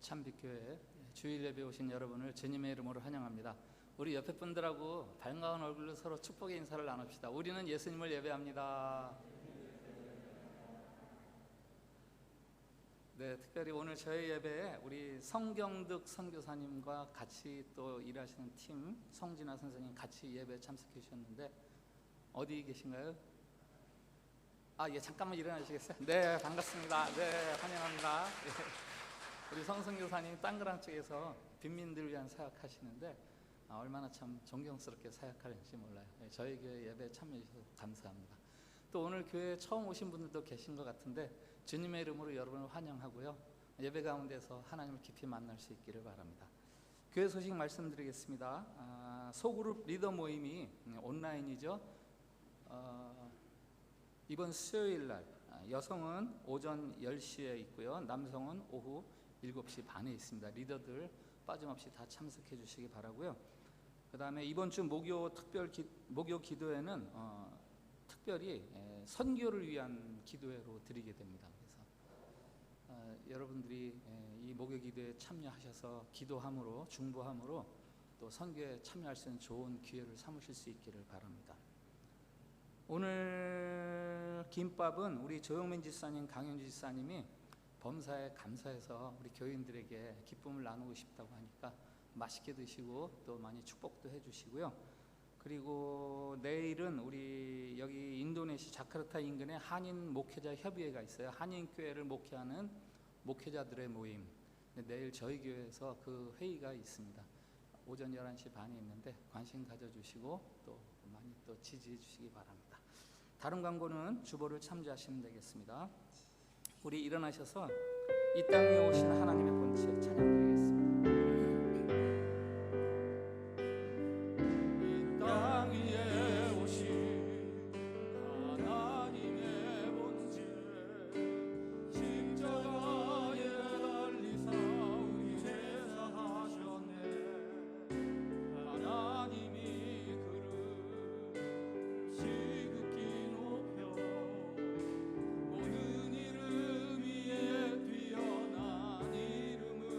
참빛교회 주일 예배 오신 여러분을 주님의 이름으로 환영합니다. 우리 옆에 분들하고 반가운 얼굴로 서로 축복의 인사를 나눕시다. 우리는 예수님을 예배합니다. 네, 특별히 오늘 저희 예배에 우리 성경득 선교사님과 같이 또 일하시는 팀 성진아 선생님 같이 예배에 참석해 주셨는데 어디 계신가요? 예, 잠깐만 일어나시겠어요? 네, 반갑습니다. 네, 환영합니다. 우리 성선교사님 땅그랑 쪽에서 빈민들을 위한 사역하시는데 얼마나 참 존경스럽게 사역하는지 몰라요. 저희 교회 예배에 참여해 주셔서 감사합니다. 또 오늘 교회에 처음 오신 분들도 계신 것 같은데 주님의 이름으로 여러분을 환영하고요, 예배 가운데서 하나님을 깊이 만날 수 있기를 바랍니다. 교회 소식 말씀드리겠습니다. 소그룹 리더 모임이 온라인이죠. 이번 수요일날 여성은 오전 10시에 있고요, 남성은 오후 7시 반에 있습니다. 리더들 빠짐없이 다 참석해 주시기 바라고요. 그 다음에 이번 주 목요 기도회는 특별히 선교를 위한 기도회로 드리게 됩니다. 그래서 여러분들이 이 목요 기도회에 참여하셔서 기도함으로 중보함으로 또 선교에 참여할 수 있는 좋은 기회를 삼으실 수 있기를 바랍니다. 오늘 김밥은 우리 조영민 지사님, 강현주 지사님이 범사에 감사해서 우리 교인들에게 기쁨을 나누고 싶다고 하니까 맛있게 드시고 또 많이 축복도 해주시고요. 그리고 내일은 우리 여기 인도네시아 자카르타 인근에 한인 목회자 협의회가 있어요. 한인교회를 목회하는 목회자들의 모임. 내일 저희 교회에서 그 회의가 있습니다. 오전 11시 반에 있는데 관심 가져주시고 또 많이 또 지지해 주시기 바랍니다. 다른 광고는 주보를 참조하시면 되겠습니다. 우리 일어나셔서 이 땅 위에 오신 하나님의 본체 찬양드리겠습니다. 이 땅 위에 오신 하나님의 본체 십자가에 달리사 우리 죄사 하셨네. 하나님이 그를 지극히 높여 오는 이름 위에 뛰어난 이름을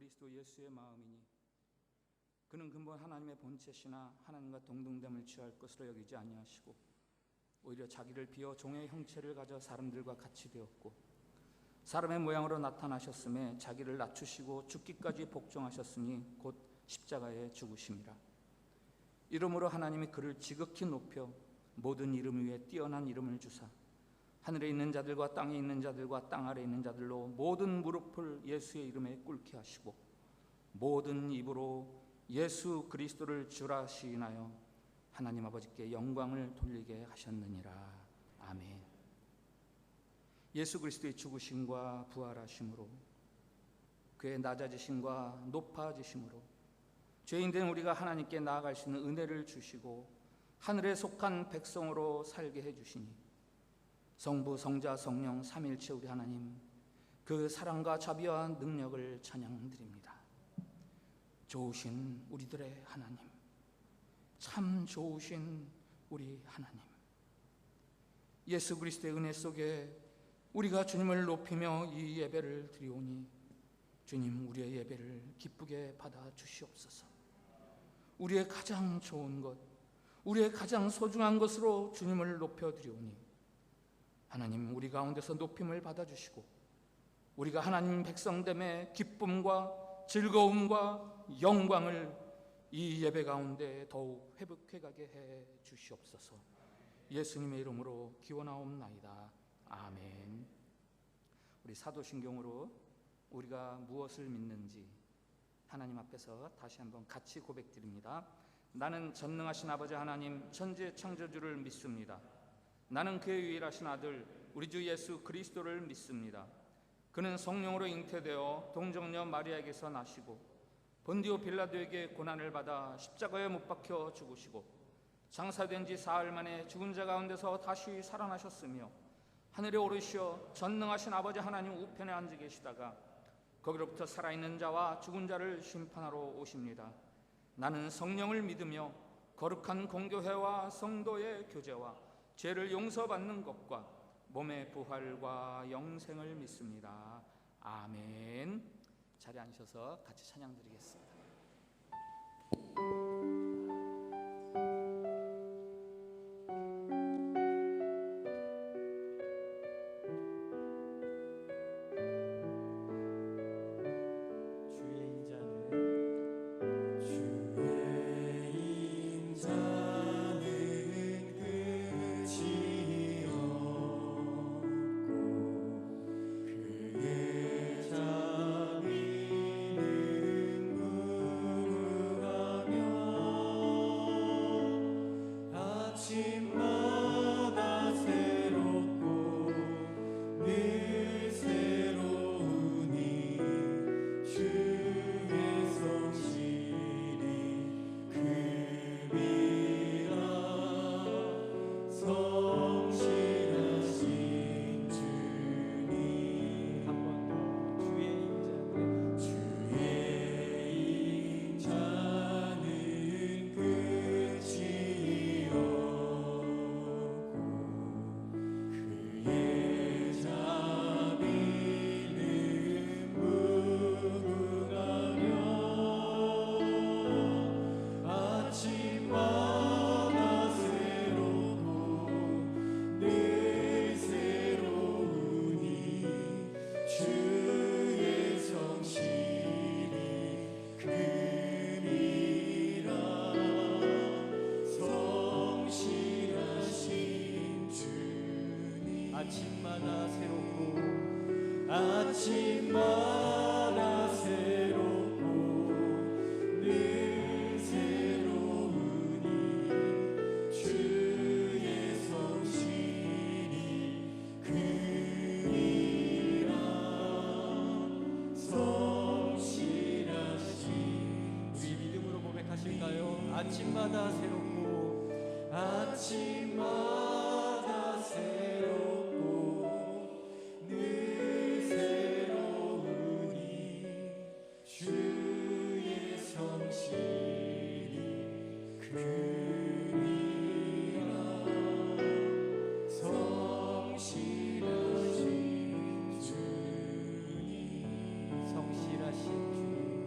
그리스도 예수의 마음이니 그는 근본 하나님의 본체시나 하나님과 동등됨을 취할 것으로 여기지 아니하시고 오히려 자기를 비어 종의 형체를 가져 사람들과 같이 되었고 사람의 모양으로 나타나셨음에 자기를 낮추시고 죽기까지 복종하셨으니 곧 십자가에 죽으심이라. 이러므로 하나님이 그를 지극히 높여 모든 이름 위에 뛰어난 이름을 주사 하늘에 있는 자들과 땅에 있는 자들과 땅 아래에 있는 자들로 모든 무릎을 예수의 이름에 꿇게 하시고 모든 입으로 예수 그리스도를 주라 시인하여 하나님 아버지께 영광을 돌리게 하셨느니라. 아멘. 예수 그리스도의 죽으심과 부활하심으로 그의 낮아지심과 높아지심으로 죄인된 우리가 하나님께 나아갈 수 있는 은혜를 주시고 하늘에 속한 백성으로 살게 해주시니 성부, 성자, 성령 삼일체 우리 하나님 그 사랑과 자비와 능력을 찬양드립니다. 좋으신 우리들의 하나님, 참 좋으신 우리 하나님, 예수 그리스도의 은혜 속에 우리가 주님을 높이며 이 예배를 드리오니 주님 우리의 예배를 기쁘게 받아 주시옵소서. 우리의 가장 좋은 것, 우리의 가장 소중한 것으로 주님을 높여드리오니 하나님 우리 가운데서 높임을 받아주시고 우리가 하나님 백성됨의 기쁨과 즐거움과 영광을 이 예배 가운데 더욱 회복해가게 해 주시옵소서. 예수님의 이름으로 기원하옵나이다. 아멘. 우리 사도신경으로 우리가 무엇을 믿는지 하나님 앞에서 다시 한번 같이 고백드립니다. 나는 전능하신 아버지 하나님 천지 창조주를 믿습니다. 나는 그의 유일하신 아들 우리 주 예수 그리스도를 믿습니다. 그는 성령으로 잉태되어 동정녀 마리아에게서 나시고 본디오 빌라도에게 고난을 받아 십자가에 못 박혀 죽으시고 장사된 지 사흘 만에 죽은 자 가운데서 다시 살아나셨으며 하늘에 오르시어 전능하신 아버지 하나님 우편에 앉아 계시다가 거기로부터 살아있는 자와 죽은 자를 심판하러 오십니다. 나는 성령을 믿으며 거룩한 공교회와 성도의 교제와 죄를 용서받는 것과 몸의 부활과 영생을 믿습니다. 아멘. 자리에 앉으셔서 같이 찬양드리겠습니다. 아침마다 새롭고 아침마다 새롭고 늘 새로우니 주의 성실이 크니라. 성실하신 우리 믿음으로 고백하실까요? 아침마다 새롭고 아침마다 새롭고 늘 새로우니 주의 성실이 크니라. 성실하신 주님, 성실하신 주님,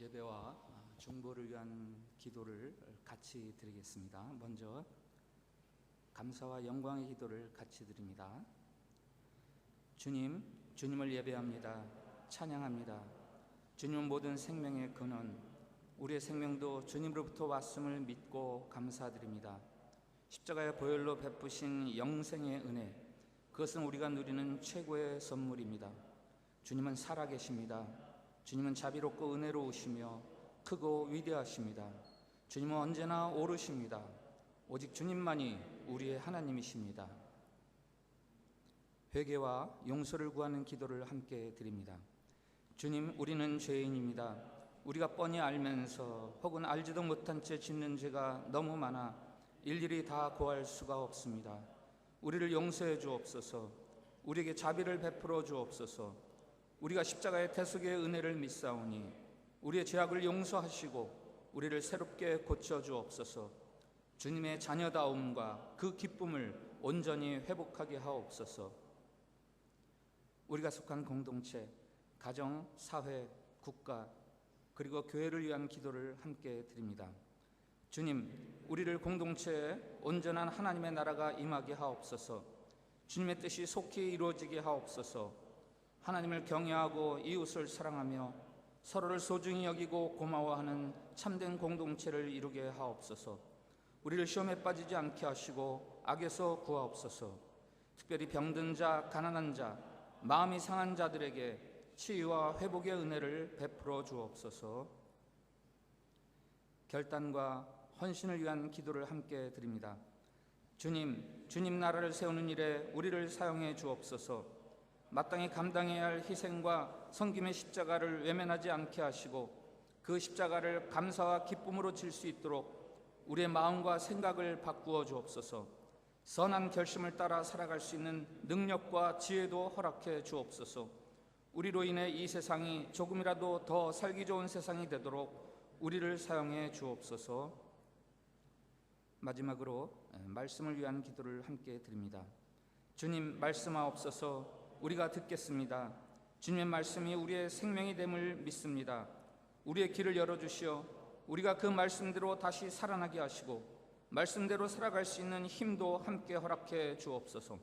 예배와 중보를 위한 기도를 같이 드리겠습니다. 먼저 감사와 영광의 기도를 같이 드립니다. 주님, 주님을 예배합니다. 찬양합니다. 주님은 모든 생명의 근원, 우리의 생명도 주님으로부터 왔음을 믿고 감사드립니다. 십자가의 보혈로 베푸신 영생의 은혜, 그것은 우리가 누리는 최고의 선물입니다. 주님은 살아계십니다. 주님은 자비롭고 은혜로우시며 크고 위대하십니다. 주님은 언제나 오르십니다. 오직 주님만이 우리의 하나님이십니다. 회개와 용서를 구하는 기도를 함께 드립니다. 주님, 우리는 죄인입니다. 우리가 뻔히 알면서 혹은 알지도 못한 채 짓는 죄가 너무 많아 일일이 다 고할 수가 없습니다. 우리를 용서해 주옵소서. 우리에게 자비를 베풀어 주옵소서. 우리가 십자가의 대속의 은혜를 믿사오니 우리의 죄악을 용서하시고 우리를 새롭게 고쳐 주옵소서. 주님의 자녀다움과 그 기쁨을 온전히 회복하게 하옵소서. 우리가 속한 공동체, 가정, 사회, 국가, 그리고 교회를 위한 기도를 함께 드립니다. 주님, 우리를 공동체에 온전한 하나님의 나라가 임하게 하옵소서. 주님의 뜻이 속히 이루어지게 하옵소서. 하나님을 경외하고 이웃을 사랑하며 서로를 소중히 여기고 고마워하는 참된 공동체를 이루게 하옵소서. 우리를 시험에 빠지지 않게 하시고 악에서 구하옵소서. 특별히 병든 자, 가난한 자, 마음이 상한 자들에게 치유와 회복의 은혜를 베풀어 주옵소서. 결단과 헌신을 위한 기도를 함께 드립니다. 주님, 주님 나라를 세우는 일에 우리를 사용해 주옵소서. 마땅히 감당해야 할 희생과 섬김의 십자가를 외면하지 않게 하시고 그 십자가를 감사와 기쁨으로 질 수 있도록 우리의 마음과 생각을 바꾸어 주옵소서. 선한 결심을 따라 살아갈 수 있는 능력과 지혜도 허락해 주옵소서. 우리로 인해 이 세상이 조금이라도 더 살기 좋은 세상이 되도록 우리를 사용해 주옵소서. 마지막으로 말씀을 위한 기도를 함께 드립니다. 주님, 말씀하옵소서. 우리가 듣겠습니다. 주님의 말씀이 우리의 생명이 됨을 믿습니다. 우리의 길을 열어주시어 우리가 그 말씀대로 다시 살아나게 하시고 말씀대로 살아갈 수 있는 힘도 함께 허락해 주옵소서.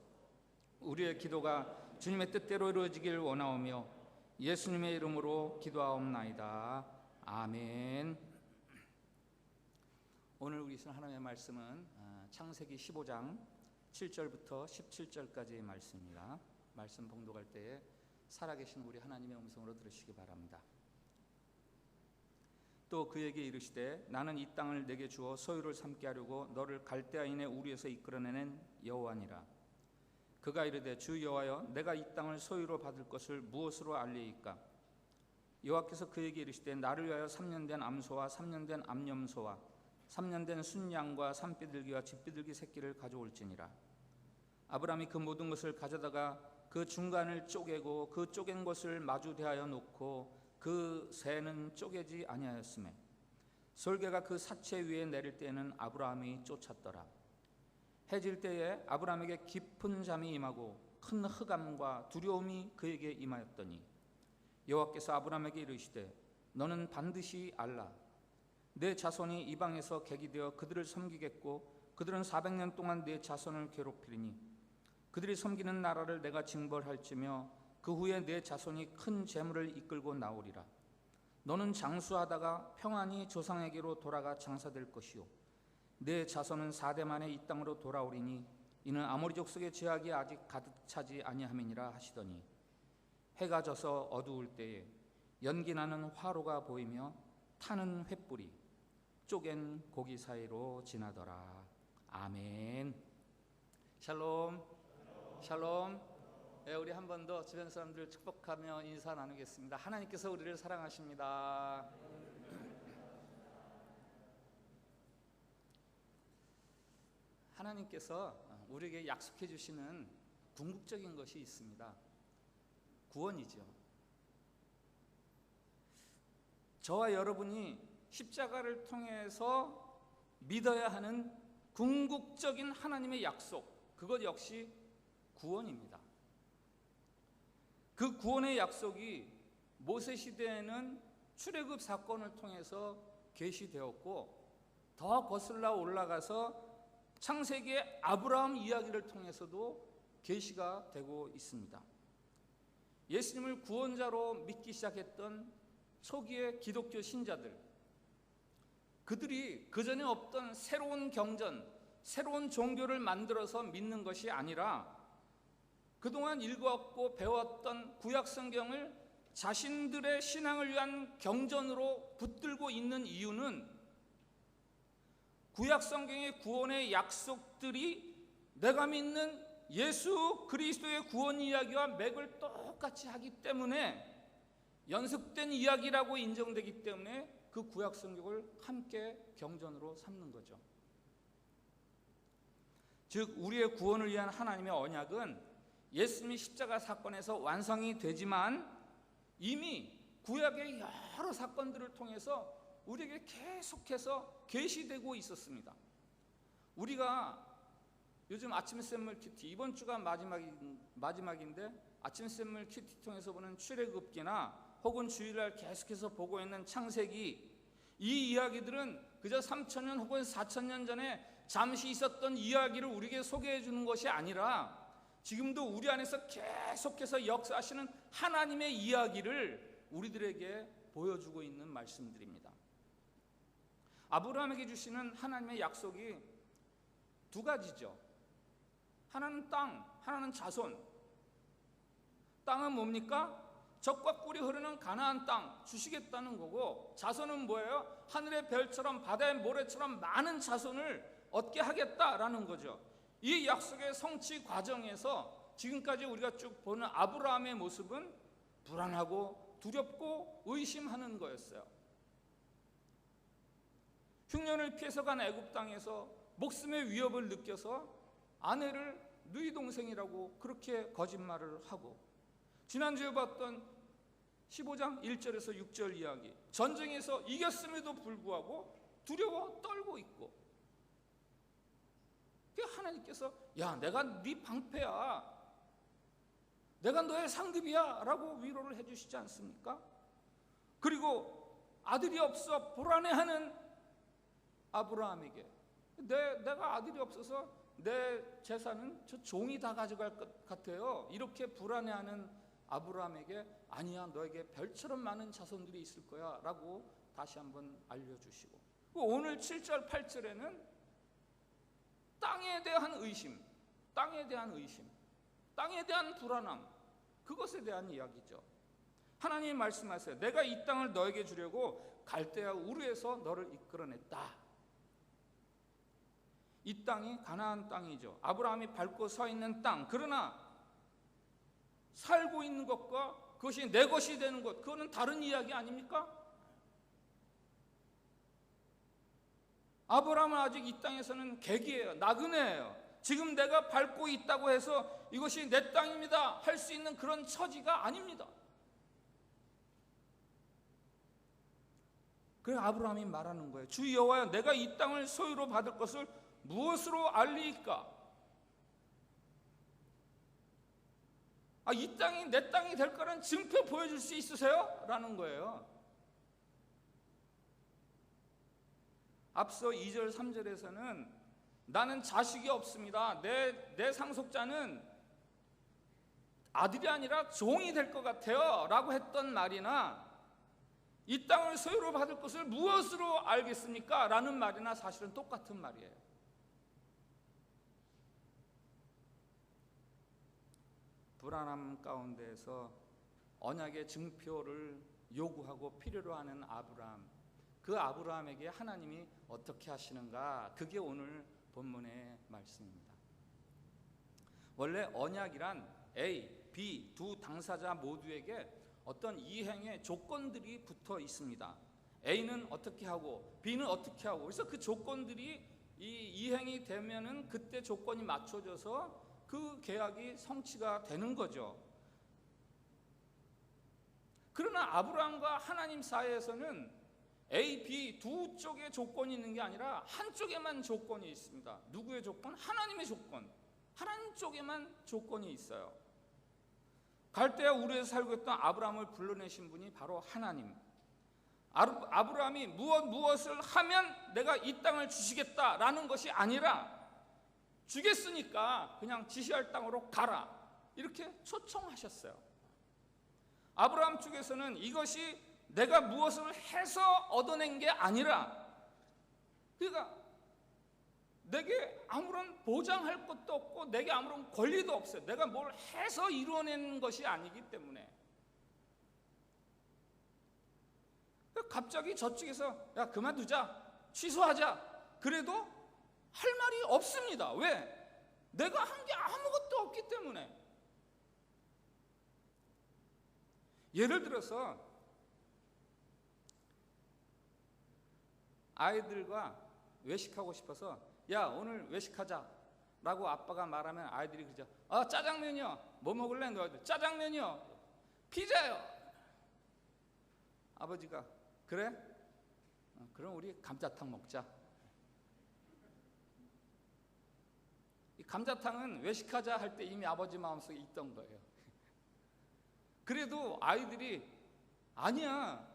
우리의 기도가 주님의 뜻대로 이루어지길 원하오며 예수님의 이름으로 기도하옵나이다. 아멘. 오늘 우리 있는 하나님의 말씀은 창세기 15장 7절부터 17절까지의 말씀입니다. 말씀 봉독할 때에 살아계신 우리 하나님의 음성으로 들으시기 바랍니다. 또 그에게 이르시되 나는 이 땅을 내게 주어 소유를 삼게 하려고 너를 갈대아인의 우리에서 이끌어내는 여호와니라. 그가 이르되 주 여호와여, 내가 이 땅을 소유로 받을 것을 무엇으로 알리이까? 여호와께서 그에게 이르시되 나를 위하여 3년 된 암소와 3년 된 암염소와 3년 된 순양과 산비둘기와 쥐비둘기 새끼를 가져올지니라. 아브라함이 그 모든 것을 가져다가 그 중간을 쪼개고 그 쪼갠 것을 마주 대하여 놓고 그 새는 쪼개지 아니하였으매 솔개가 그 사체 위에 내릴 때에는 아브라함이 쫓았더라. 해질 때에 아브라함에게 깊은 잠이 임하고 큰 흑암과 두려움이 그에게 임하였더니 여호와께서 아브라함에게 이르시되 너는 반드시 알라. 내 자손이 이방에서 객이 되어 그들을 섬기겠고 그들은 400년 동안 내 자손을 괴롭히리니 그들이 섬기는 나라를 내가 징벌할지며 그 후에 내 자손이 큰 재물을 이끌고 나오리라. 너는 장수하다가 평안히 조상에게로 돌아가 장사될 것이요 내 자손은 4대 만에 이 땅으로 돌아오리니 이는 아모리 족속의 죄악이 아직 가득 차지 아니함이니라 하시더니 해가 져서 어두울 때에 연기나는 화로가 보이며 타는 횃불이 쪼갠 고기 사이로 지나더라. 아멘. 샬롬. 샬롬. 우리 한 번 더 주변 사람들 축복하며 인사 나누겠습니다. 하나님께서 우리를 사랑하십니다. 하나님께서 우리에게 약속해 주시는 궁극적인 것이 있습니다. 구원이죠. 저와 여러분이 십자가를 통해서 믿어야 하는 궁극적인 하나님의 약속, 그것 역시 구원입니다. 그 구원의 약속이 모세 시대에는 출애굽 사건을 통해서 계시되었고, 더 거슬러 올라가서 창세기의 아브라함 이야기를 통해서도 계시가 되고 있습니다. 예수님을 구원자로 믿기 시작했던 초기의 기독교 신자들, 그들이 그전에 없던 새로운 경전, 새로운 종교를 만들어서 믿는 것이 아니라 그동안 읽어왔고 배웠던 구약 성경을 자신들의 신앙을 위한 경전으로 붙들고 있는 이유는 구약 성경의 구원의 약속들이 내가 믿는 예수 그리스도의 구원 이야기와 맥을 똑같이 하기 때문에, 연속된 이야기라고 인정되기 때문에 그 구약 성경을 함께 경전으로 삼는 거죠. 즉 우리의 구원을 위한 하나님의 언약은 예수님이 십자가 사건에서 완성이 되지만 이미 구약의 여러 사건들을 통해서 우리에게 계속해서 계시되고 있었습니다. 우리가 요즘 아침 샘물 큐티, 이번 주가 마지막인데 아침 샘물 큐티 통해서 보는 출애굽기나 혹은 주일날 계속해서 보고 있는 창세기, 이 이야기들은 그저 3,000년 혹은 4,000년 전에 잠시 있었던 이야기를 우리에게 소개해 주는 것이 아니라 지금도 우리 안에서 계속해서 역사하시는 하나님의 이야기를 우리들에게 보여주고 있는 말씀들입니다. 아브라함에게 주시는 하나님의 약속이 두 가지죠. 하나는 땅, 하나는 자손. 땅은 뭡니까? 젖과 꿀이 흐르는 가나안 땅 주시겠다는 거고, 자손은 뭐예요? 하늘의 별처럼 바다의 모래처럼 많은 자손을 얻게 하겠다라는 거죠. 이 약속의 성취 과정에서 지금까지 우리가 쭉 보는 아브라함의 모습은 불안하고 두렵고 의심하는 거였어요. 흉년을 피해서 간 애굽 땅에서 목숨의 위협을 느껴서 아내를 누이 동생이라고 그렇게 거짓말을 하고, 지난주에 봤던 15장 1절에서 6절 이야기, 전쟁에서 이겼음에도 불구하고 두려워 떨고 있고, 하나님께서 야, 내가 네 방패야, 내가 너의 상급이야 라고 위로를 해주시지 않습니까? 그리고 아들이 없어 불안해하는 아브라함에게 내가 아들이 없어서 내 재산은 저 종이 다 가져갈 것 같아요, 이렇게 불안해하는 아브라함에게 아니야, 너에게 별처럼 많은 자손들이 있을 거야 라고 다시 한번 알려주시고, 오늘 7절 8절에는 땅에 대한 의심, 땅에 대한 불안함, 그것에 대한 이야기죠. 하나님이 말씀하세요. 내가 이 땅을 너에게 주려고 갈대아 우르에서 너를 이끌어냈다. 이 땅이 가나안 땅이죠. 아브라함이 밟고 서 있는 땅. 그러나 살고 있는 것과 그것이 내 것이 되는 것, 그거는 다른 이야기 아닙니까? 아브라함은 아직 이 땅에서는 객이에요. 나그네예요. 지금 내가 밟고 있다고 해서 이것이 내 땅입니다 할 수 있는 그런 처지가 아닙니다. 그래서 아브라함이 말하는 거예요. 주 여호와여, 내가 이 땅을 소유로 받을 것을 무엇으로 알리이까? 이 땅이 내 땅이 될 거라는 증표 보여줄 수 있으세요? 라는 거예요. 앞서 2절 3절에서는 나는 자식이 없습니다, 내 상속자는 아들이 아니라 종이 될 것 같아요 라고 했던 말이나, 이 땅을 소유로 받을 것을 무엇으로 알겠습니까? 라는 말이나 사실은 똑같은 말이에요. 불안함 가운데에서 언약의 증표를 요구하고 필요로 하는 아브라함, 그 아브라함에게 하나님이 어떻게 하시는가, 그게 오늘 본문의 말씀입니다. 원래 언약이란 A, B 두 당사자 모두에게 어떤 이행의 조건들이 붙어 있습니다. A는 어떻게 하고 B는 어떻게 하고, 그래서 그 조건들이 이행이 되면은 그때 조건이 맞춰져서 그 계약이 성취가 되는 거죠. 그러나 아브라함과 하나님 사이에서는 A, B 두 쪽의 조건이 있는 게 아니라 한쪽에만 조건이 있습니다. 누구의 조건? 하나님의 조건. 하나님 쪽에만 조건이 있어요. 갈대아 우르에서 살고 있던 아브라함을 불러내신 분이 바로 하나님. 아브라함이 무엇을 하면 내가 이 땅을 주시겠다라는 것이 아니라 주겠으니까 그냥 지시할 땅으로 가라, 이렇게 초청하셨어요. 아브라함 쪽에서는 이것이 내가 무엇을 해서 얻어낸 게 아니라, 그러니까 내게 아무런 보장할 것도 없고 내게 아무런 권리도 없어요. 내가 뭘 해서 이루어낸 것이 아니기 때문에. 갑자기 저쪽에서 야 그만두자, 취소하자, 그래도 할 말이 없습니다. 왜? 내가 한 게 아무것도 없기 때문에. 예를 들어서 아이들과 외식하고 싶어서 야 오늘 외식하자 라고 아빠가 말하면 아이들이 그러죠. 짜장면이요. 뭐 먹을래? 너희들 짜장면이요. 피자요. 아버지가 그래? 그럼 우리 감자탕 먹자. 이 감자탕은 외식하자 할 때 이미 아버지 마음속에 있던 거예요. 그래도 아이들이 아니야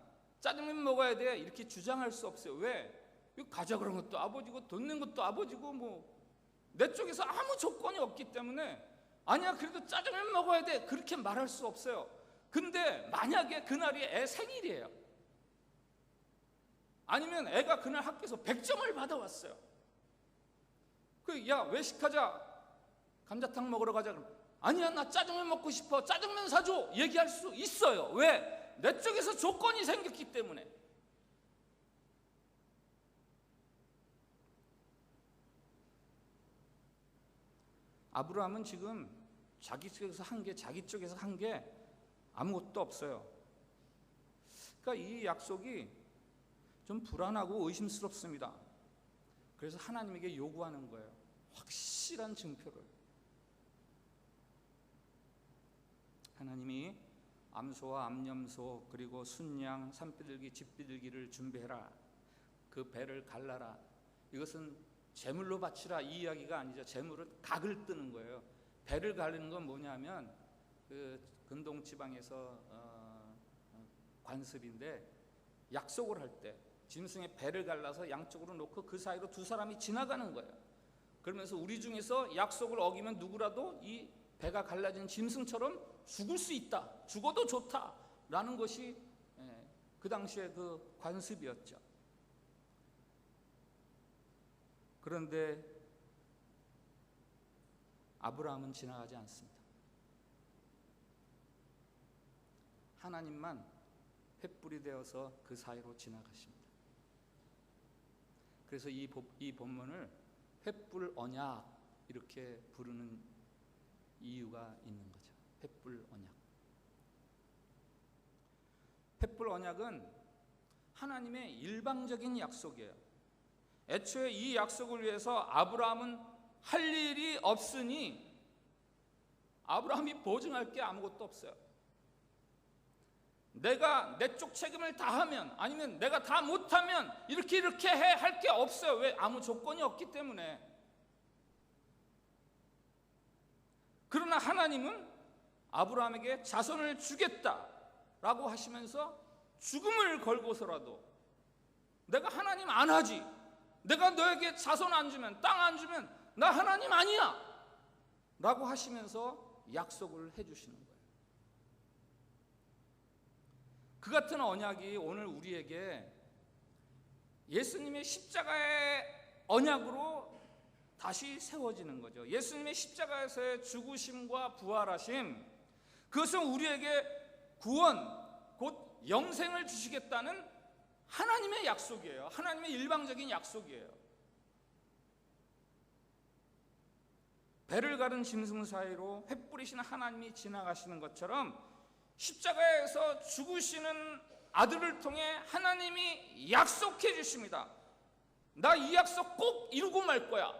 짜장면 먹어야 돼 이렇게 주장할 수 없어요. 왜? 가자 그런 것도 아버지고 돈 낸 것도 아버지고 뭐 내 쪽에서 아무 조건이 없기 때문에 아니야 그래도 짜장면 먹어야 돼 그렇게 말할 수 없어요. 근데 만약에 그날이 애 생일이에요. 아니면 애가 그날 학교에서 100점을 받아왔어요. 야 외식하자, 감자탕 먹으러 가자 그러면 아니야 나 짜장면 먹고 싶어, 짜장면 사줘 얘기할 수 있어요. 왜? 내 쪽에서 조건이 생겼기 때문에. 아브라함은 지금 자기 쪽에서 한 게 아무것도 없어요. 그러니까 이 약속이 좀 불안하고 의심스럽습니다. 그래서 하나님에게 요구하는 거예요. 확실한 증표를. 하나님이 암소와 암염소 그리고 순양, 산비둘기, 집비둘기를 준비해라. 그 배를 갈라라. 이것은 제물로 바치라 이 이야기가 아니죠. 제물은 각을 뜨는 거예요. 배를 가르는 건 뭐냐면 그 근동 지방에서 관습인데 약속을 할 때 짐승의 배를 갈라서 양쪽으로 놓고 그 사이로 두 사람이 지나가는 거예요. 그러면서 우리 중에서 약속을 어기면 누구라도 이 배가 갈라진 짐승처럼 죽을 수 있다, 죽어도 좋다라는 것이 그 당시에 그 관습이었죠. 그런데 아브라함은 지나가지 않습니다. 하나님만 횃불이 되어서 그 사이로 지나가십니다. 그래서 이 본문을 횃불 언약 이렇게 부르는 이유가 있는 거죠. 횃불 언약. 횃불 언약은 하나님의 일방적인 약속이에요. 애초에 이 약속을 위해서 아브라함은 할 일이 없으니 아브라함이 보증할 게 아무것도 없어요. 내가 내 쪽 책임을 다 하면 아니면 내가 다 못하면 이렇게 해 할 게 없어요. 왜? 아무 조건이 없기 때문에. 그러나 하나님은 아브라함에게 자손을 주겠다라고 하시면서 죽음을 걸고서라도 내가 하나님 안 하지, 내가 너에게 자손 안 주면, 땅 안 주면 나 하나님 아니야 라고 하시면서 약속을 해주시는 거예요. 그 같은 언약이 오늘 우리에게 예수님의 십자가의 언약으로 다시 세워지는 거죠. 예수님의 십자가에서의 죽으심과 부활하심, 그것은 우리에게 구원, 곧 영생을 주시겠다는 하나님의 약속이에요. 하나님의 일방적인 약속이에요. 배를 가른 짐승 사이로 횃불이신 하나님이 지나가시는 것처럼 십자가에서 죽으시는 아들을 통해 하나님이 약속해 주십니다. 나 이 약속 꼭 이루고 말 거야.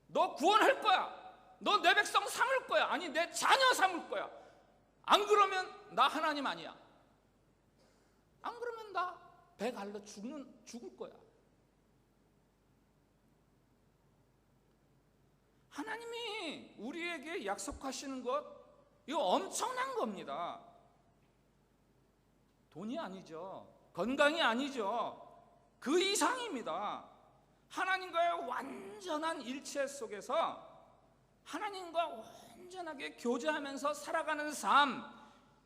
너 구원할 거야. 너 내 백성 삼을 거야. 아니 내 자녀 삼을 거야. 안 그러면 나 하나님 아니야. 안 그러면 나 배 갈라 죽을 거야. 하나님이 우리에게 약속하시는 것, 이거 엄청난 겁니다. 돈이 아니죠. 건강이 아니죠. 그 이상입니다. 하나님과의 완전한 일체 속에서 하나님과 온전하게 교제하면서 살아가는 삶,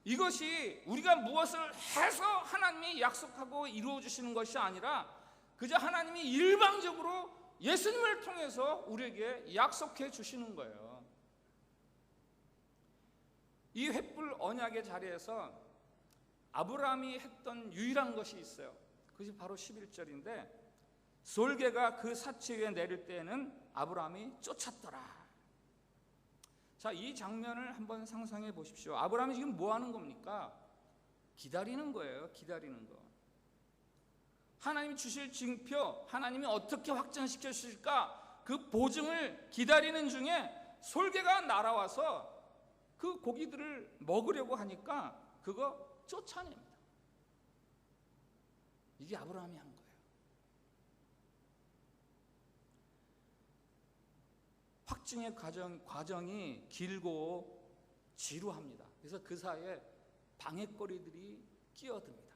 이것이 우리가 무엇을 해서 하나님이 약속하고 이루어 주시는 것이 아니라 그저 하나님이 일방적으로 예수님을 통해서 우리에게 약속해 주시는 거예요. 이 횃불 언약의 자리에서 아브라함이 했던 유일한 것이 있어요. 그것이 바로 11절인데, 솔개가 그 사치 위에 내릴 때에는 아브라함이 쫓았더라. 자, 이 장면을 한번 상상해 보십시오. 아브라함이 지금 뭐 하는 겁니까? 기다리는 거예요. 기다리는 거. 하나님이 주실 징표, 하나님이 어떻게 확정시켜 주실까, 그 보증을 기다리는 중에 솔개가 날아와서 그 고기들을 먹으려고 하니까 그거 쫓아냅니다. 이게 아브라함이 한 거예요. 확증의 과정이 길고 지루합니다. 그래서 그 사이에 방해거리들이 끼어듭니다.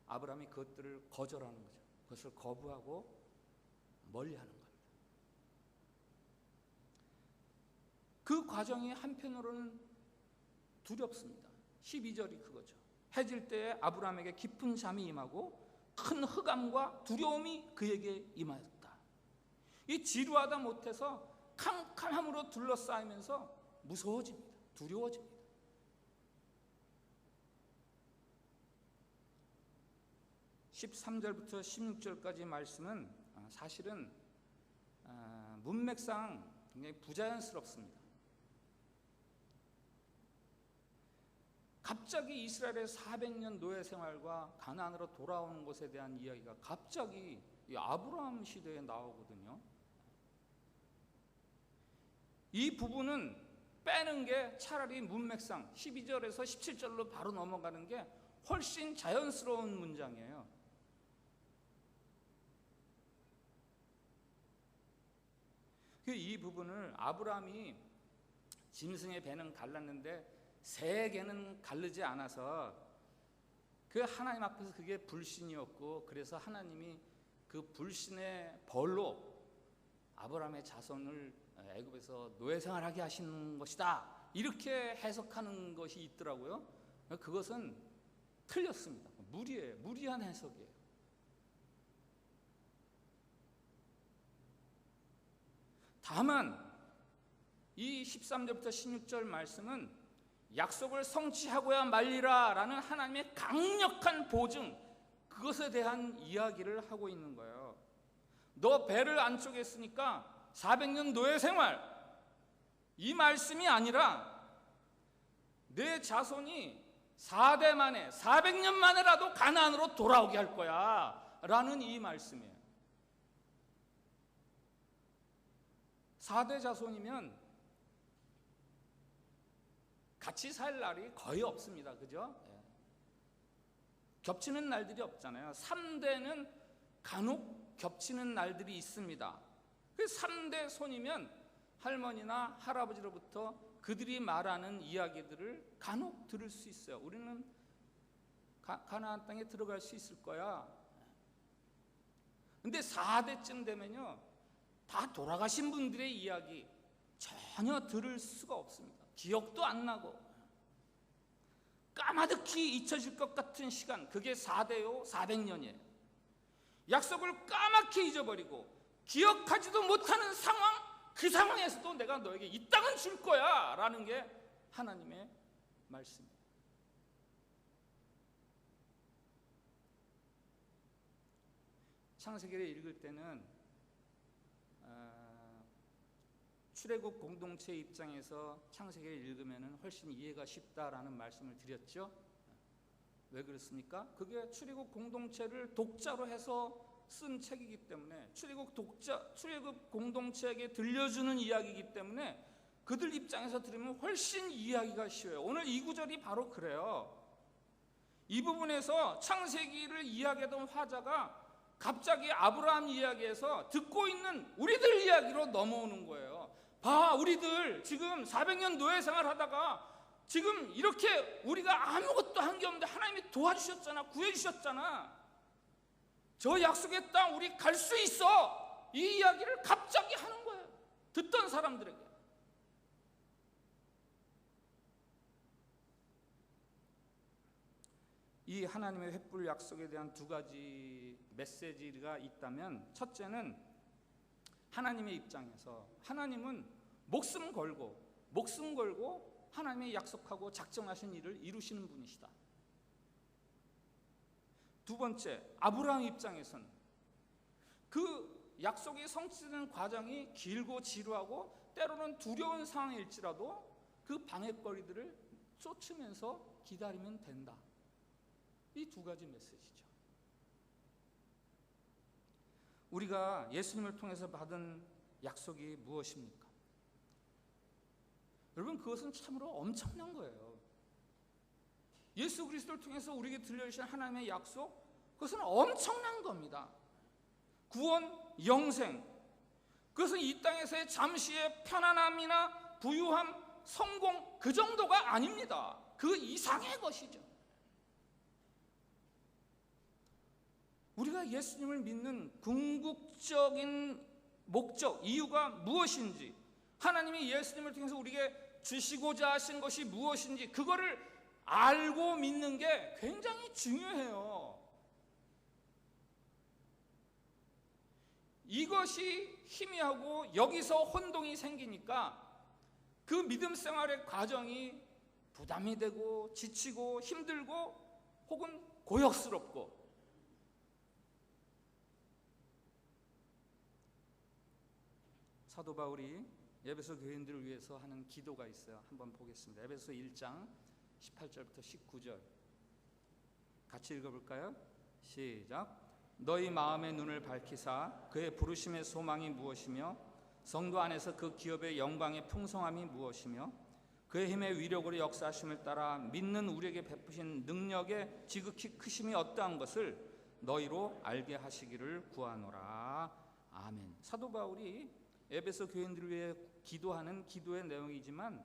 아브라함이 그것들을 거절하는 거죠. 그것을 거부하고 멀리하는 겁니다. 그 과정이 한편으로는 두렵습니다. 12절이 그거죠. 해질 때에 아브라함에게 깊은 잠이 임하고 큰 흑암과 두려움이 그에게 임하였다. 이 지루하다 못해서 캄캄함으로 둘러싸이면서 무서워집니다. 두려워집니다. 13절부터 16절까지 말씀은 사실은 문맥상 굉장히 부자연스럽습니다. 갑자기 이스라엘의 400년 노예 생활과 가나안으로 돌아오는 것에 대한 이야기가 갑자기 이 아브라함 시대에 나오거든요. 이 부분은 빼는 게 차라리 문맥상 12절에서 17절로 바로 넘어가는 게 훨씬 자연스러운 문장이에요. 이 부분을 아브라함이 짐승의 배는 갈랐는데 새 개는 가르지 않아서 그 하나님 앞에서 그게 불신이었고, 그래서 하나님이 그 불신의 벌로 아브라함의 자손을 애굽에서 노예 생활하게 하시는 것이다, 이렇게 해석하는 것이 있더라고요. 그것은 틀렸습니다. 무리예요. 무리한 해석이에요. 다만 이 13절부터 16절 말씀은 약속을 성취하고야 말리라 라는 하나님의 강력한 보증, 그것에 대한 이야기를 하고 있는 거예요. 너 배를 안쪽에 했으니까 400년 노예 생활, 이 말씀이 아니라 내 자손이 4대 만에 400년 만에라도 가나안으로 돌아오게 할 거야 라는 이 말씀이에요. 4대 자손이면 같이 살 날이 거의 없습니다. 그죠? 겹치는 날들이 없잖아요. 3대는 간혹 겹치는 날들이 있습니다. 그 3대 손이면 할머니나 할아버지로부터 그들이 말하는 이야기들을 간혹 들을 수 있어요. 우리는 가나안 땅에 들어갈 수 있을 거야. 근데 4대쯤 되면요, 다 돌아가신 분들의 이야기 전혀 들을 수가 없습니다. 기억도 안 나고 까마득히 잊혀질 것 같은 시간, 그게 4대요 400년이에요. 약속을 까맣게 잊어버리고 기억하지도 못하는 상황, 그 상황에서도 내가 너에게 이 땅은 줄 거야 라는 게 하나님의 말씀입니다. 창세기를 읽을 때는 출애굽 공동체 입장에서 창세기를 읽으면 훨씬 이해가 쉽다라는 말씀을 드렸죠. 왜 그렇습니까? 그게 출애굽 공동체를 독자로 해서 쓴 책이기 때문에, 출애굽 공동체에게 들려주는 이야기이기 때문에 그들 입장에서 들으면 훨씬 이해하기가 쉬워요. 오늘 이 구절이 바로 그래요. 이 부분에서 창세기를 이야기하던 화자가 갑자기 아브라함 이야기에서 듣고 있는 우리들 이야기로 넘어오는 거예요. 봐, 우리들 지금 400년 노예 생활하다가 지금 이렇게 우리가 아무것도 한 게 없는데 하나님이 도와주셨잖아, 구해주셨잖아. 저 약속의 땅 우리 갈 수 있어. 이 이야기를 갑자기 하는 거예요, 듣던 사람들에게. 이 하나님의 횃불 약속에 대한 두 가지 메시지가 있다면, 첫째는 하나님의 입장에서 하나님은 목숨 걸고 하나님이 약속하고 작정하신 일을 이루시는 분이시다. 두 번째, 아브라함 입장에서는 그 약속이 성취되는 과정이 길고 지루하고 때로는 두려운 상황일지라도 그 방해거리들을 쫓으면서 기다리면 된다. 이 두 가지 메시지죠. 우리가 예수님을 통해서 받은 약속이 무엇입니까? 여러분, 그것은 참으로 엄청난 거예요. 예수 그리스도를 통해서 우리에게 들려주신 하나님의 약속, 그것은 엄청난 겁니다. 구원, 영생, 그것은 이 땅에서의 잠시의 편안함이나 부유함, 성공, 그 정도가 아닙니다. 그 이상의 것이죠. 우리가 예수님을 믿는 궁극적인 목적, 이유가 무엇인지, 하나님이 예수님을 통해서 우리에게 주시고자 하신 것이 무엇인지, 그거를 알고 믿는 게 굉장히 중요해요. 이것이 희미하고 여기서 혼동이 생기니까 그 믿음 생활의 과정이 부담이 되고 지치고 힘들고 혹은 고역스럽고, 사도 바울이 에베소 교인들을 위해서 하는 기도가 있어요. 한번 보겠습니다. 에베소 1장 18절부터 19절 같이 읽어볼까요? 시작. 너희 마음의 눈을 밝히사 그의 부르심의 소망이 무엇이며 성도 안에서 그 기업의 영광의 풍성함이 무엇이며 그의 힘의 위력으로 역사하심을 따라 믿는 우리에게 베푸신 능력의 지극히 크심이 어떠한 것을 너희로 알게 하시기를 구하노라. 아멘. 사도 바울이 에베소 교인들을 위해 기도하는 기도의 내용이지만,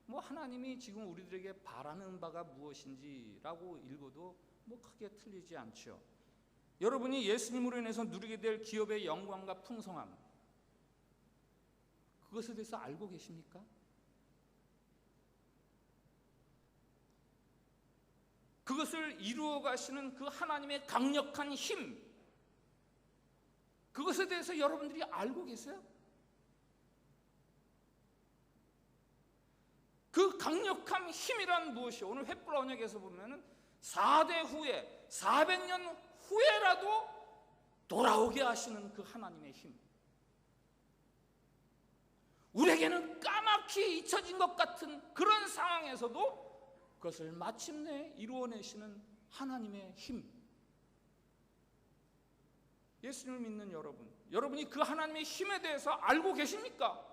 하나님이 지금 우리들에게 바라는 바가 무엇인지라고 읽어도 크게 틀리지 않죠. 여러분이 예수님으로 인해서 누리게 될 기업의 영광과 풍성함, 그것에 대해서 알고 계십니까? 그것을 이루어 가시는 그 하나님의 강력한 힘, 그것에 대해서 여러분들이 알고 계세요? 그 강력한 힘이란 무엇이? 오늘 횃불 언약에서 보면은 4대 후에 400년 후에라도 돌아오게 하시는 그 하나님의 힘, 우리에게는 까맣게 잊혀진 것 같은 그런 상황에서도 그것을 마침내 이루어내시는 하나님의 힘. 예수님을 믿는 여러분이 그 하나님의 힘에 대해서 알고 계십니까?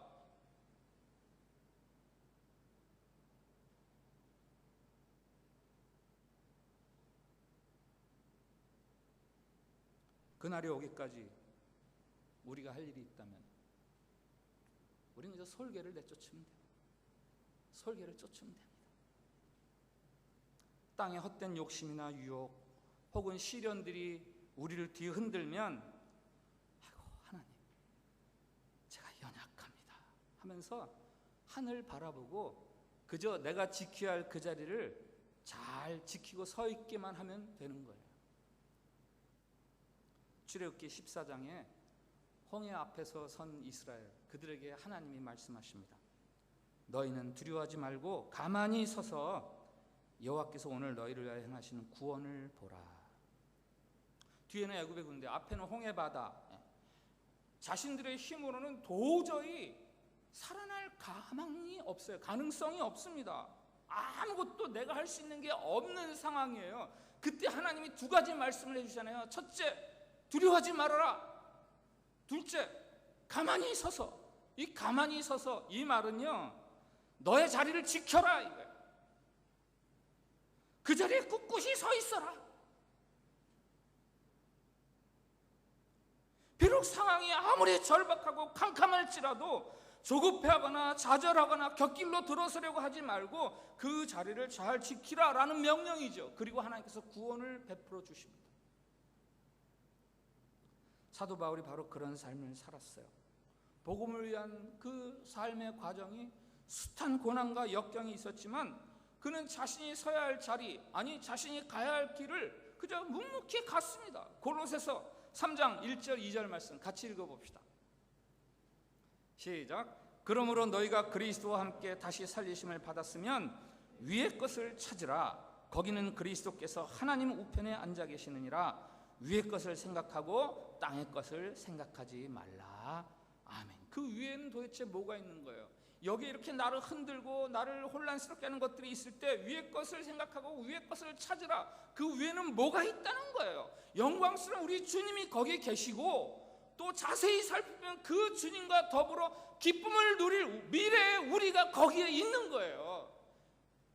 그날이 오기까지 우리가 할 일이 있다면 우리는 이제 설계를 내쫓으면 됩니다. 설계를 쫓으면 됩니다. 땅의 헛된 욕심이나 유혹 혹은 시련들이 우리를 뒤흔들면 아이고 하나님, 제가 연약합니다 하면서 하늘 바라보고 그저 내가 지켜야 할 그 자리를 잘 지키고 서 있기만 하면 되는 거예요. 출애굽기 14장에 홍해 앞에서 선 이스라엘, 그들에게 하나님이 말씀하십니다. 너희는 두려워하지 말고 가만히 서서 여호와께서 오늘 너희를 위하여 행하시는 구원을 보라. 뒤에는 애굽의 군대, 앞에는 홍해 바다. 자신들의 힘으로는 도저히 살아날 가망이 없어요. 가능성이 없습니다. 아무것도 내가 할 수 있는 게 없는 상황이에요. 그때 하나님이 두 가지 말씀을 해주잖아요. 첫째, 두려워하지 말아라. 둘째, 가만히 서서. 이 가만히 서서, 이 말은요, 너의 자리를 지켜라 이거예요. 그 자리에 꿋꿋이 서 있어라. 비록 상황이 아무리 절박하고 캄캄할지라도 조급해하거나 좌절하거나 곁길로 들어서려고 하지 말고 그 자리를 잘 지키라라는 명령이죠. 그리고 하나님께서 구원을 베풀어 주십니다. 사도 바울이 바로 그런 삶을 살았어요. 복음을 위한 그 삶의 과정이 숱한 고난과 역경이 있었지만 그는 자신이 서야 할 자리, 아니 자신이 가야 할 길을 그저 묵묵히 갔습니다. 골로새서 3장 1절 2절 말씀 같이 읽어봅시다. 시작. 그러므로 너희가 그리스도와 함께 다시 살리심을 받았으면 위의 것을 찾으라. 거기는 그리스도께서 하나님 우편에 앉아 계시느니라. 위의 것을 생각하고 땅의 것을 생각하지 말라. 아멘. 그 위에는 도대체 뭐가 있는 거예요? 여기 이렇게 나를 흔들고 나를 혼란스럽게 하는 것들이 있을 때 위의 것을 생각하고 위의 것을 찾으라. 그 위에는 뭐가 있다는 거예요. 영광스러운 우리 주님이 거기 계시고 또 자세히 살피면 그 주님과 더불어 기쁨을 누릴 미래의 우리가 거기에 있는 거예요.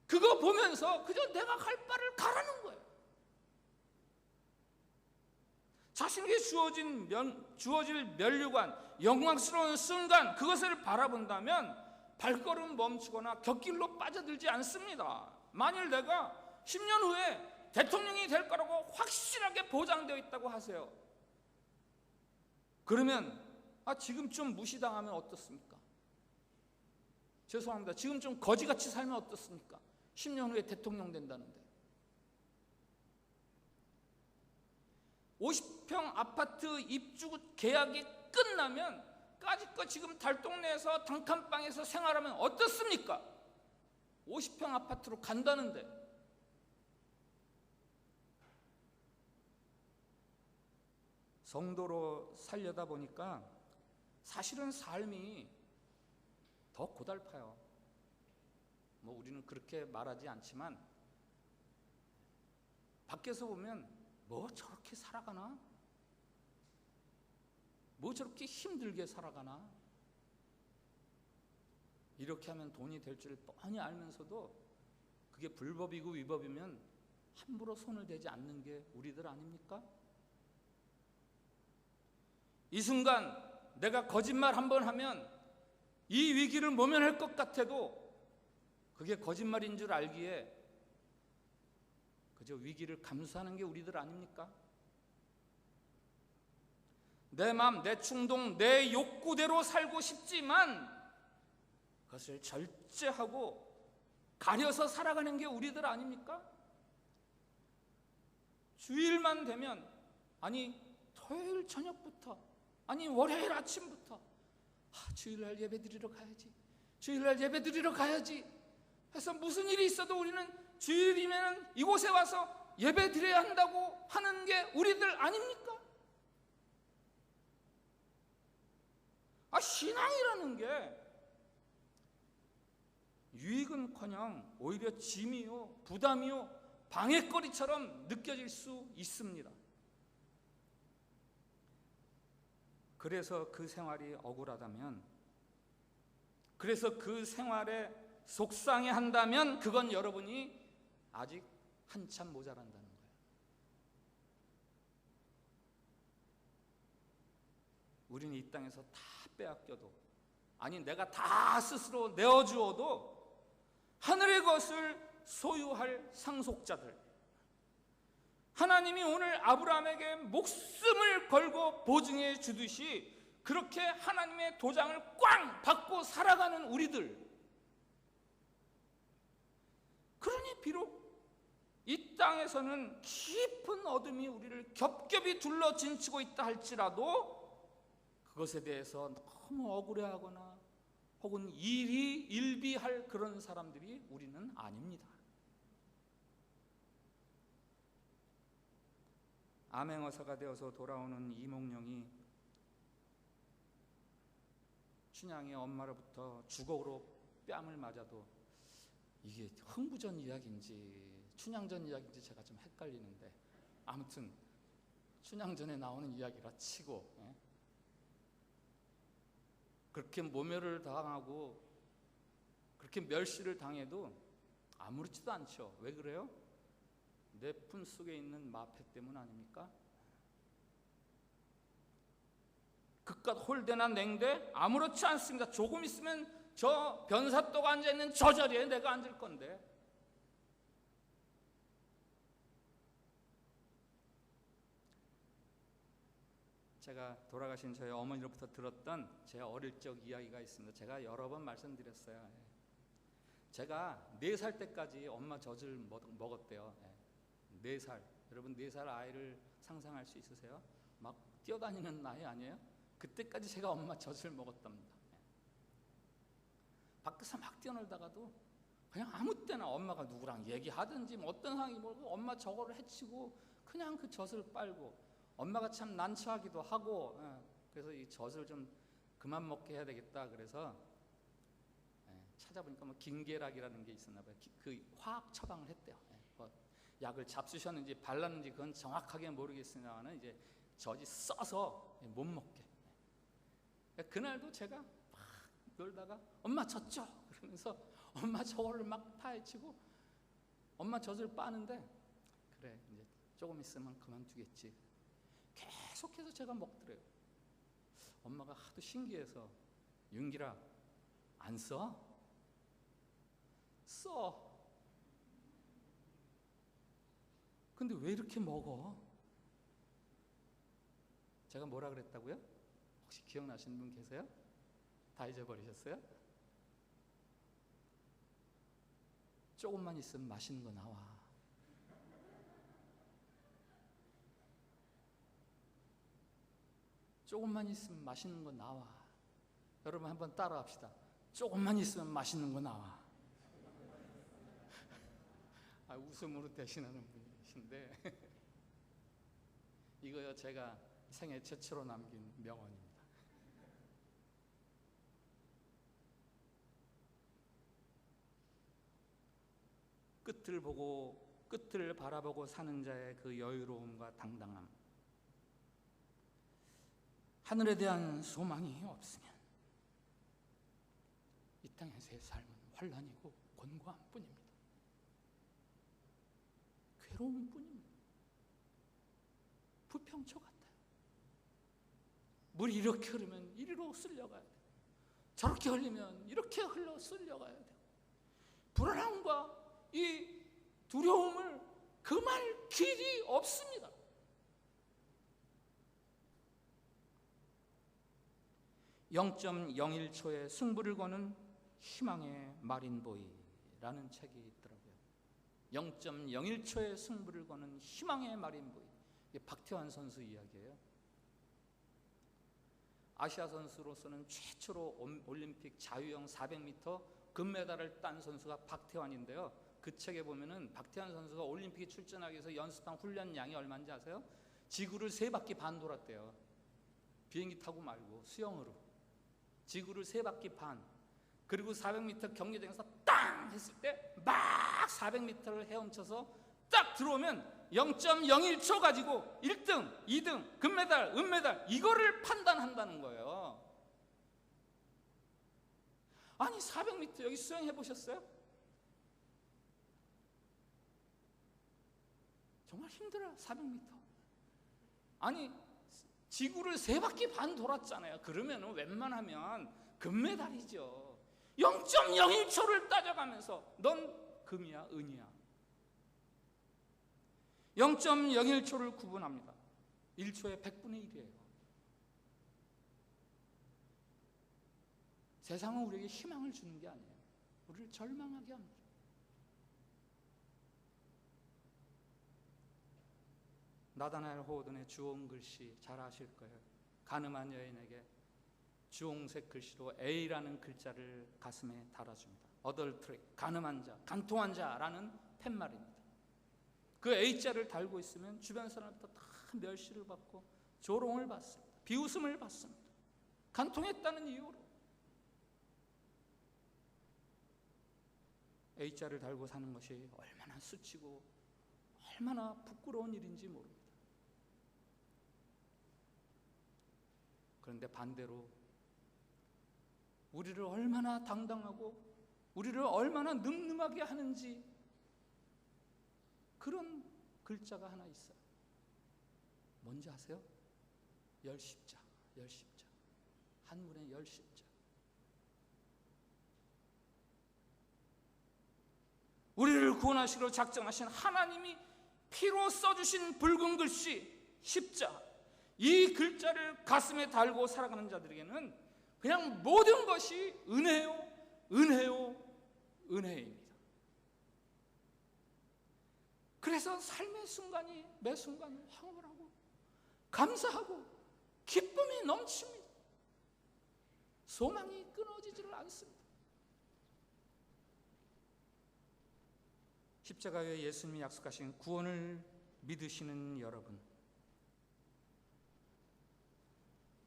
그거 보면서 그저 내가 갈 바를 가라는 거예요. 자신에게 주어질 면류관, 영광스러운 순간 그것을 바라본다면 발걸음 멈추거나 곁길로 빠져들지 않습니다. 만일 내가 10년 후에 대통령이 될 거라고 확실하게 보장되어 있다고 하세요. 그러면 지금 좀 무시당하면 어떻습니까? 죄송합니다. 지금 좀 거지같이 살면 어떻습니까? 10년 후에 대통령 된다는데. 50평 아파트 입주 계약이 끝나면 까짓거 지금 달동네에서 단칸방에서 생활하면 어떻습니까? 50평 아파트로 간다는데. 성도로 살려다 보니까 사실은 삶이 더 고달파요. 우리는 그렇게 말하지 않지만 밖에서 보면 뭐 저렇게 살아가나? 뭐 저렇게 힘들게 살아가나? 이렇게 하면 돈이 될 줄 뻔히 알면서도 그게 불법이고 위법이면 함부로 손을 대지 않는 게 우리들 아닙니까? 이 순간 내가 거짓말 한번 하면 이 위기를 모면할 것 같아도 그게 거짓말인 줄 알기에 그저 위기를 감수하는 게 우리들 아닙니까? 내 마음, 내 충동, 내 욕구대로 살고 싶지만 그것을 절제하고 가려서 살아가는 게 우리들 아닙니까? 주일만 되면 토요일 저녁부터 월요일 아침부터 주일날 예배 드리러 가야지, 주일날 예배 드리러 가야지 해서 무슨 일이 있어도 우리는 주일이면 이곳에 와서 예배 드려야 한다고 하는 게 우리들 아닙니까? 신앙이라는 게 유익은커녕 오히려 짐이요, 부담이요, 방해거리처럼 느껴질 수 있습니다. 그래서 그 생활이 억울하다면, 그래서 그 생활에 속상해한다면 그건 여러분이 아직 한참 모자란다는 거예요. 우리는 이 땅에서 다 빼앗겨도, 내가 다 스스로 내어주어도 하늘의 것을 소유할 상속자들, 하나님이 오늘 아브라함에게 목숨을 걸고 보증해 주듯이 그렇게 하나님의 도장을 꽝 받고 살아가는 우리들, 그러니 비록 이 땅에서는 깊은 어둠이 우리를 겹겹이 둘러 진치고 있다 할지라도 그것에 대해서 너무 억울해하거나 혹은 일비할 그런 사람들이 우리는 아닙니다. 암행어사가 되어서 돌아오는 이몽룡이 춘향의 엄마로부터 주걱으로 뺨을 맞아도 이게 흥부전 이야기인지 춘향전 이야기인지 제가 좀 헷갈리는데, 아무튼 춘향전에 나오는 이야기라 치고 그렇게 모멸을 당하고 그렇게 멸시를 당해도 아무렇지도 않죠. 왜 그래요? 내 품 속에 있는 마패 때문 아닙니까? 그깟 홀대나 냉대 아무렇지 않습니다. 조금 있으면 저 변사또가 앉아있는 저 자리에 내가 앉을 건데. 제가 돌아가신 저희 어머니로부터 들었던 제 어릴 적 이야기가 있습니다. 제가 여러 번 말씀드렸어요. 제가 4살 때까지 엄마 젖을 먹었대요. 4살. 여러분 4살 아이를 상상할 수 있으세요? 막 뛰어다니는 나이 아니에요? 그때까지 제가 엄마 젖을 먹었답니다. 밖에서 막 뛰어놀다가도 그냥 아무 때나 엄마가 누구랑 얘기하든지 뭐 어떤 상황이 뭐고 엄마 저거를 해치고 그냥 그 젖을 빨고, 엄마가 참 난처하기도 하고, 그래서 이 젖을 좀 그만 먹게 해야 되겠다 그래서 찾아보니까 뭐 긴계락이라는 게 있었나 봐요. 그 화학 처방을 했대요. 뭐 약을 잡수셨는지 발랐는지 그건 정확하게 모르겠으나는 이제 젖이 써서 못 먹게. 그날도 제가 막 놀다가 엄마 젖죠? 그러면서 엄마 저거를 막 파헤치고 엄마 젖을 빠는데, 그래 이제 조금 있으면 그만두겠지. 계속해서 제가 먹더래요. 엄마가 하도 신기해서 윤기라 안 써? 써. 근데 왜 이렇게 먹어? 제가 뭐라 그랬다고요? 혹시 기억나시는 분 계세요? 다 잊어버리셨어요? 조금만 있으면 맛있는 거 나와. 조금만 있으면 맛있는 거 나와. 여러분 한번 따라합시다. 조금만 있으면 맛있는 거 나와. 웃음으로 대신하는 분이신데 이거요 제가 생애 최초로 남긴 명언입니다. 끝을 바라보고 사는 자의 그 여유로움과 당당함, 하늘에 대한 소망이 없으면 이 땅에서의 삶은 환란이고 곤고함 뿐입니다. 괴로움 뿐입니다. 부평초 같아요. 물이 이렇게 흐르면 이리로 쓸려가야 돼요. 저렇게 흘리면 이렇게 흘러 쓸려가야 돼요. 불안함과 이 두려움을 금할 길이 없습니다. 0.01초의 승부를 거는 희망의 마린보이라는 책이 있더라고요. 0.01초의 승부를 거는 희망의 마린보이. 이게 박태환 선수 이야기예요. 아시아 선수로서는 최초로 올림픽 자유형 400m 금메달을 딴 선수가 박태환인데요. 그 책에 보면은 박태환 선수가 올림픽에 출전하기 위해서 연습한 훈련량이 얼마인지 아세요? 지구를 3바퀴 반 돌았대요. 비행기 타고 말고 수영으로 지구를 3바퀴 반. 그리고 400m 경기장에서 땅 했을 때 막 400m를 헤엄쳐서 딱 들어오면 0.01초 가지고 1등, 2등, 금메달, 은메달 이거를 판단한다는 거예요. 아니 400m 여기 수영해 보셨어요? 정말 힘들어요. 400m. 아니 지구를 3바퀴 반 돌았잖아요. 그러면 웬만하면 금메달이죠. 0.01초를 따져가면서 넌 금이야 은이야. 0.01초를 구분합니다. 1초의 100분의 1이에요. 세상은 우리에게 희망을 주는 게 아니에요. 우리를 절망하게 합니다. 나다나엘 호든의 주홍 글씨 잘 아실 거예요. 가늠한 여인에게 주홍색 글씨로 A라는 글자를 가슴에 달아줍니다. 어덜트리, 가늠한 자, 간통한 자라는 팻말입니다. 그 A자를 달고 있으면 주변 사람부터 다 멸시를 받고 조롱을 받습니다. 비웃음을 받습니다. 간통했다는 이유로. A자를 달고 사는 것이 얼마나 수치고 얼마나 부끄러운 일인지 모릅니다. 그런데 반대로 우리를 얼마나 당당하고 우리를 얼마나 늠름하게 하는지 그런 글자가 하나 있어요. 뭔지 아세요? 열십자, 열십자. 한문의 열십자. 우리를 구원하시기로 작정하신 하나님이 피로 써주신 붉은 글씨 십자, 이 글자를 가슴에 달고 살아가는 자들에게는 그냥 모든 것이 은혜요, 은혜요, 은혜입니다. 그래서 삶의 순간이 매 순간 황홀하고 감사하고 기쁨이 넘칩니다. 소망이 끊어지지를 않습니다. 십자가에 예수님이 약속하신 구원을 믿으시는 여러분,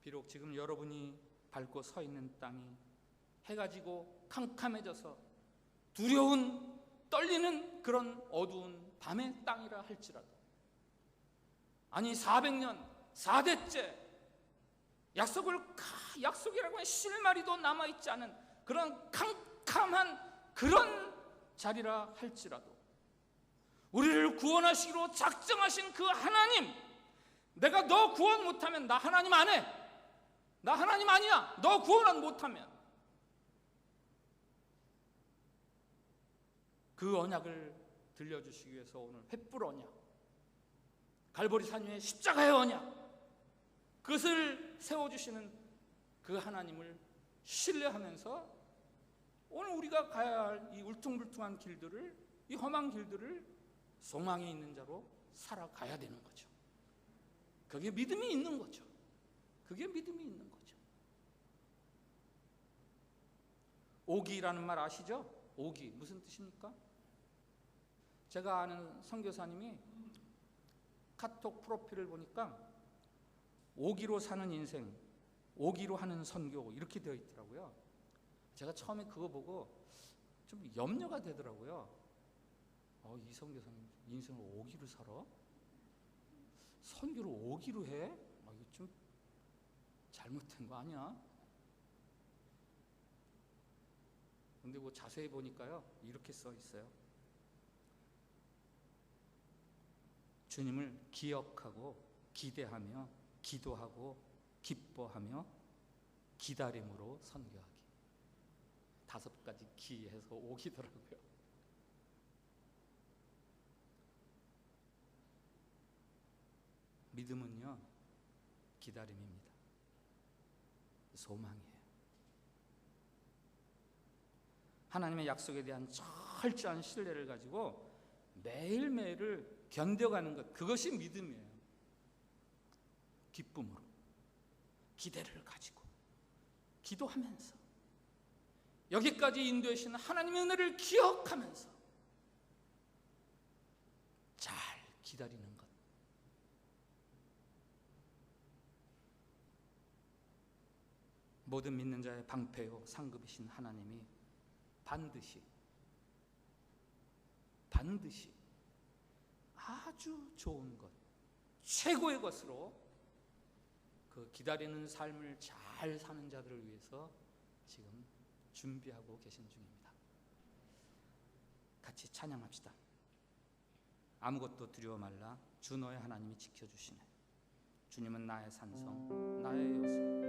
비록 지금 여러분이 밟고 서 있는 땅이 해가 지고 캄캄해져서 두려운 떨리는 그런 어두운 밤의 땅이라 할지라도, 아니 400년 4대째 약속이라고 하는 실마리도 남아있지 않은 그런 캄캄한 그런 자리라 할지라도, 우리를 구원하시기로 작정하신 그 하나님, 내가 너 구원 못하면 나 하나님 안 해, 나 하나님 아니야, 너 구원 못하면, 그 언약을 들려주시기 위해서 오늘 횃불 언약, 갈보리 산 위에 십자가의 언약, 그것을 세워주시는 그 하나님을 신뢰하면서 오늘 우리가 가야 할 이 울퉁불퉁한 길들을, 이 험한 길들을 소망이 있는 자로 살아가야 되는 거죠. 그게 믿음이 있는 거죠. 그게 믿음이 있는 거죠. 오기라는 말 아시죠? 오기 무슨 뜻입니까? 제가 아는 선교사님이 카톡 프로필을 보니까 오기로 사는 인생, 오기로 하는 선교, 이렇게 되어 있더라고요. 제가 처음에 그거 보고 좀 염려가 되더라고요. 이 선교사님 인생을 오기로 살아? 선교를 오기로 해? 이거 좀 잘못된 거 아니야? 근데 뭐 자세히 보니까요, 이렇게 써 있어요. 주님을 기억하고 기대하며 기도하고 기뻐하며 기다림으로 선교하기. 5가지 기해서 오기더라고요. 믿음은요, 기다림입니다. 소망이에요. 하나님의 약속에 대한 철저한 신뢰를 가지고 매일매일을 견뎌가는 것, 그것이 믿음이에요. 기쁨으로, 기대를 가지고, 기도하면서, 여기까지 인도해 주신 하나님의 은혜를 기억하면서 잘 기다리는 것. 모든 믿는 자의 방패요 상급이신 하나님이 반드시 아주 좋은 것, 최고의 것으로 그 기다리는 삶을 잘 사는 자들을 위해서 지금 준비하고 계신 중입니다. 같이 찬양합시다. 아무것도 두려워 말라, 주 너의 하나님이 지켜주시네. 주님은 나의 산성, 나의 요새.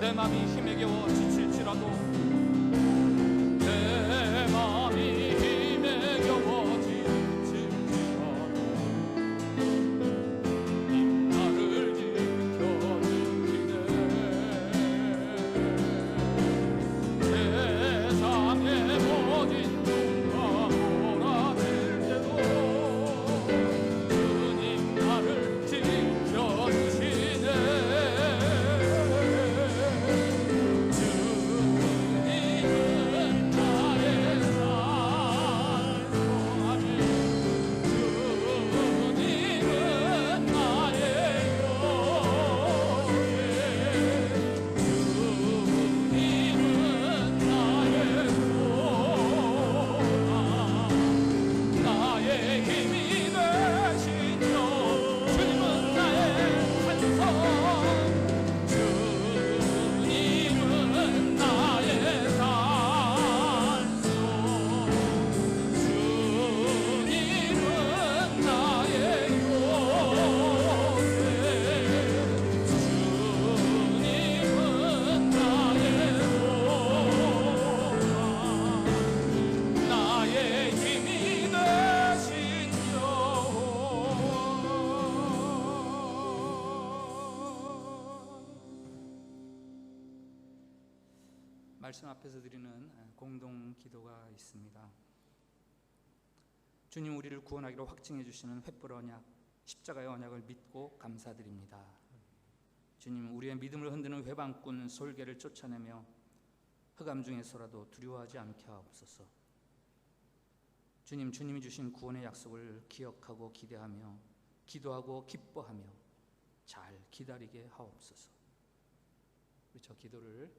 내 맘이 힘에 겨워 지칠지라도 내 맘이 힘에 겨워 지칠지라도 님 나를 지켜주시네. 세상의 모든 누가 몰아칠 때도 주님 나를 지켜주시네. 주님은 나의 산소하니 주님은 나의 요새 주님은 나의 소망 나의 힘이 되신 주 주님은 나의 산소 주님은 나의 산소 주님은 나의 요새 주님은 나의 소망 나의 힘이 되신 주. 말씀 앞에서 드리는 공동 기도가 있습니다. 주님, 우리를 구원하기로 확증해 주시는 횃불 언약, 십자가의 언약을 믿고 감사드립니다. 주님, 우리의 믿음을 흔드는 회방꾼 솔개를 쫓아내며 흑암 중에서라도 두려워하지 않게 하옵소서. 주님, 주님이 주신 구원의 약속을 기억하고 기대하며 기도하고 기뻐하며 잘 기다리게 하옵소서. 우리 저 기도를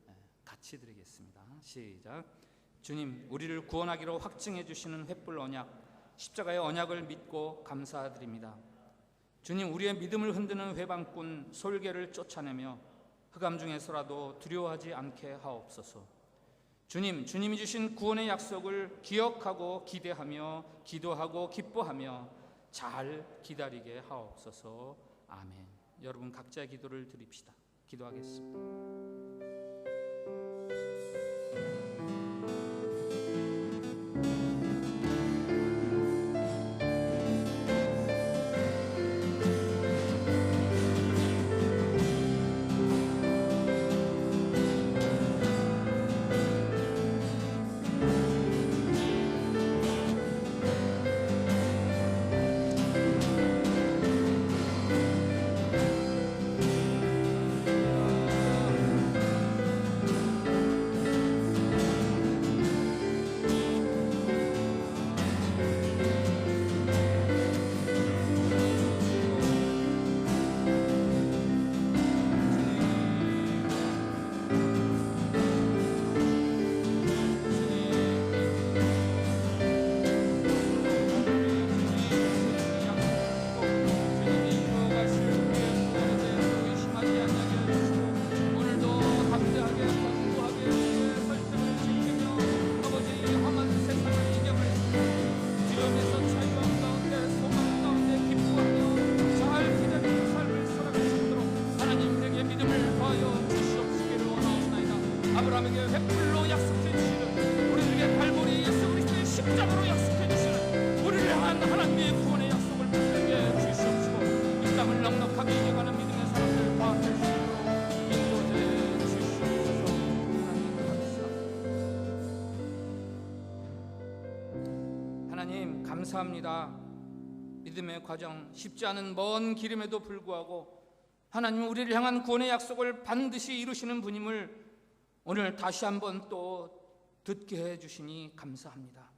같이 드리겠습니다. 시작. 주님, 우리를 구원하기로 확증해 주시는 횃불 언약, 십자가의 언약을 믿고 감사드립니다. 주님, 우리의 믿음을 흔드는 회방꾼 솔개를 쫓아내며 흑암 중에서라도 두려워하지 않게 하옵소서. 주님, 주님이 주신 구원의 약속을 기억하고 기대하며 기도하고 기뻐하며 잘 기다리게 하옵소서. 아멘. 여러분 각자의 기도를 드립시다. 기도하겠습니다. 아브라함에게 횃불로 약속해 주시는 우리들에게 갈보리 예수 그리스도의 십자가로 약속해 주시는 우리를 향한 하나님의 구원의 약속을 붙들게 주시옵시고 이 땅을 넉넉하게 이겨가는 믿음의 사람들 다 될 수 있도록 인도해 주시옵소서. 하나님 감사합니다. 믿음의 과정 쉽지 않은 먼 길임에도 불구하고 하나님은 우리를 향한 구원의 약속을 반드시 이루시는 분임을 오늘 다시 한번 또 듣게 해주시니 감사합니다.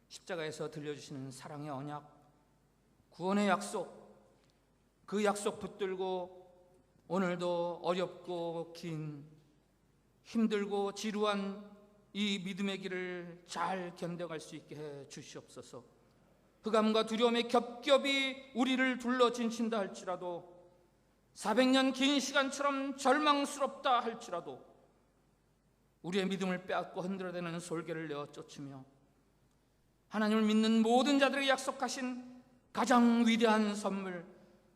십자가에서 들려주시는 사랑의 언약, 구원의 약속, 그 약속 붙들고 오늘도 어렵고 긴 힘들고 지루한 이 믿음의 길을 잘 견뎌갈 수 있게 해 주시옵소서. 흑암과 두려움의 겹겹이 우리를 둘러 진친다 할지라도 400년 긴 시간처럼 절망스럽다 할지라도 우리의 믿음을 빼앗고 흔들어대는 솔개를 내어 쫓으며 하나님을 믿는 모든 자들에게 약속하신 가장 위대한 선물,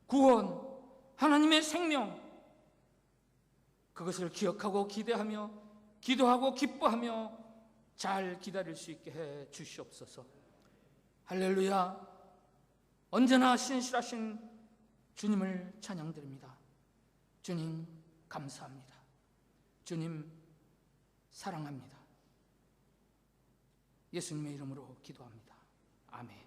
구원, 하나님의 생명, 그것을 기억하고 기대하며 기도하고 기뻐하며 잘 기다릴 수 있게 해 주시옵소서. 할렐루야. 언제나 신실하신 주님을 찬양드립니다. 주님 감사합니다. 주님 사랑합니다. 예수님의 이름으로 기도합니다. 아멘.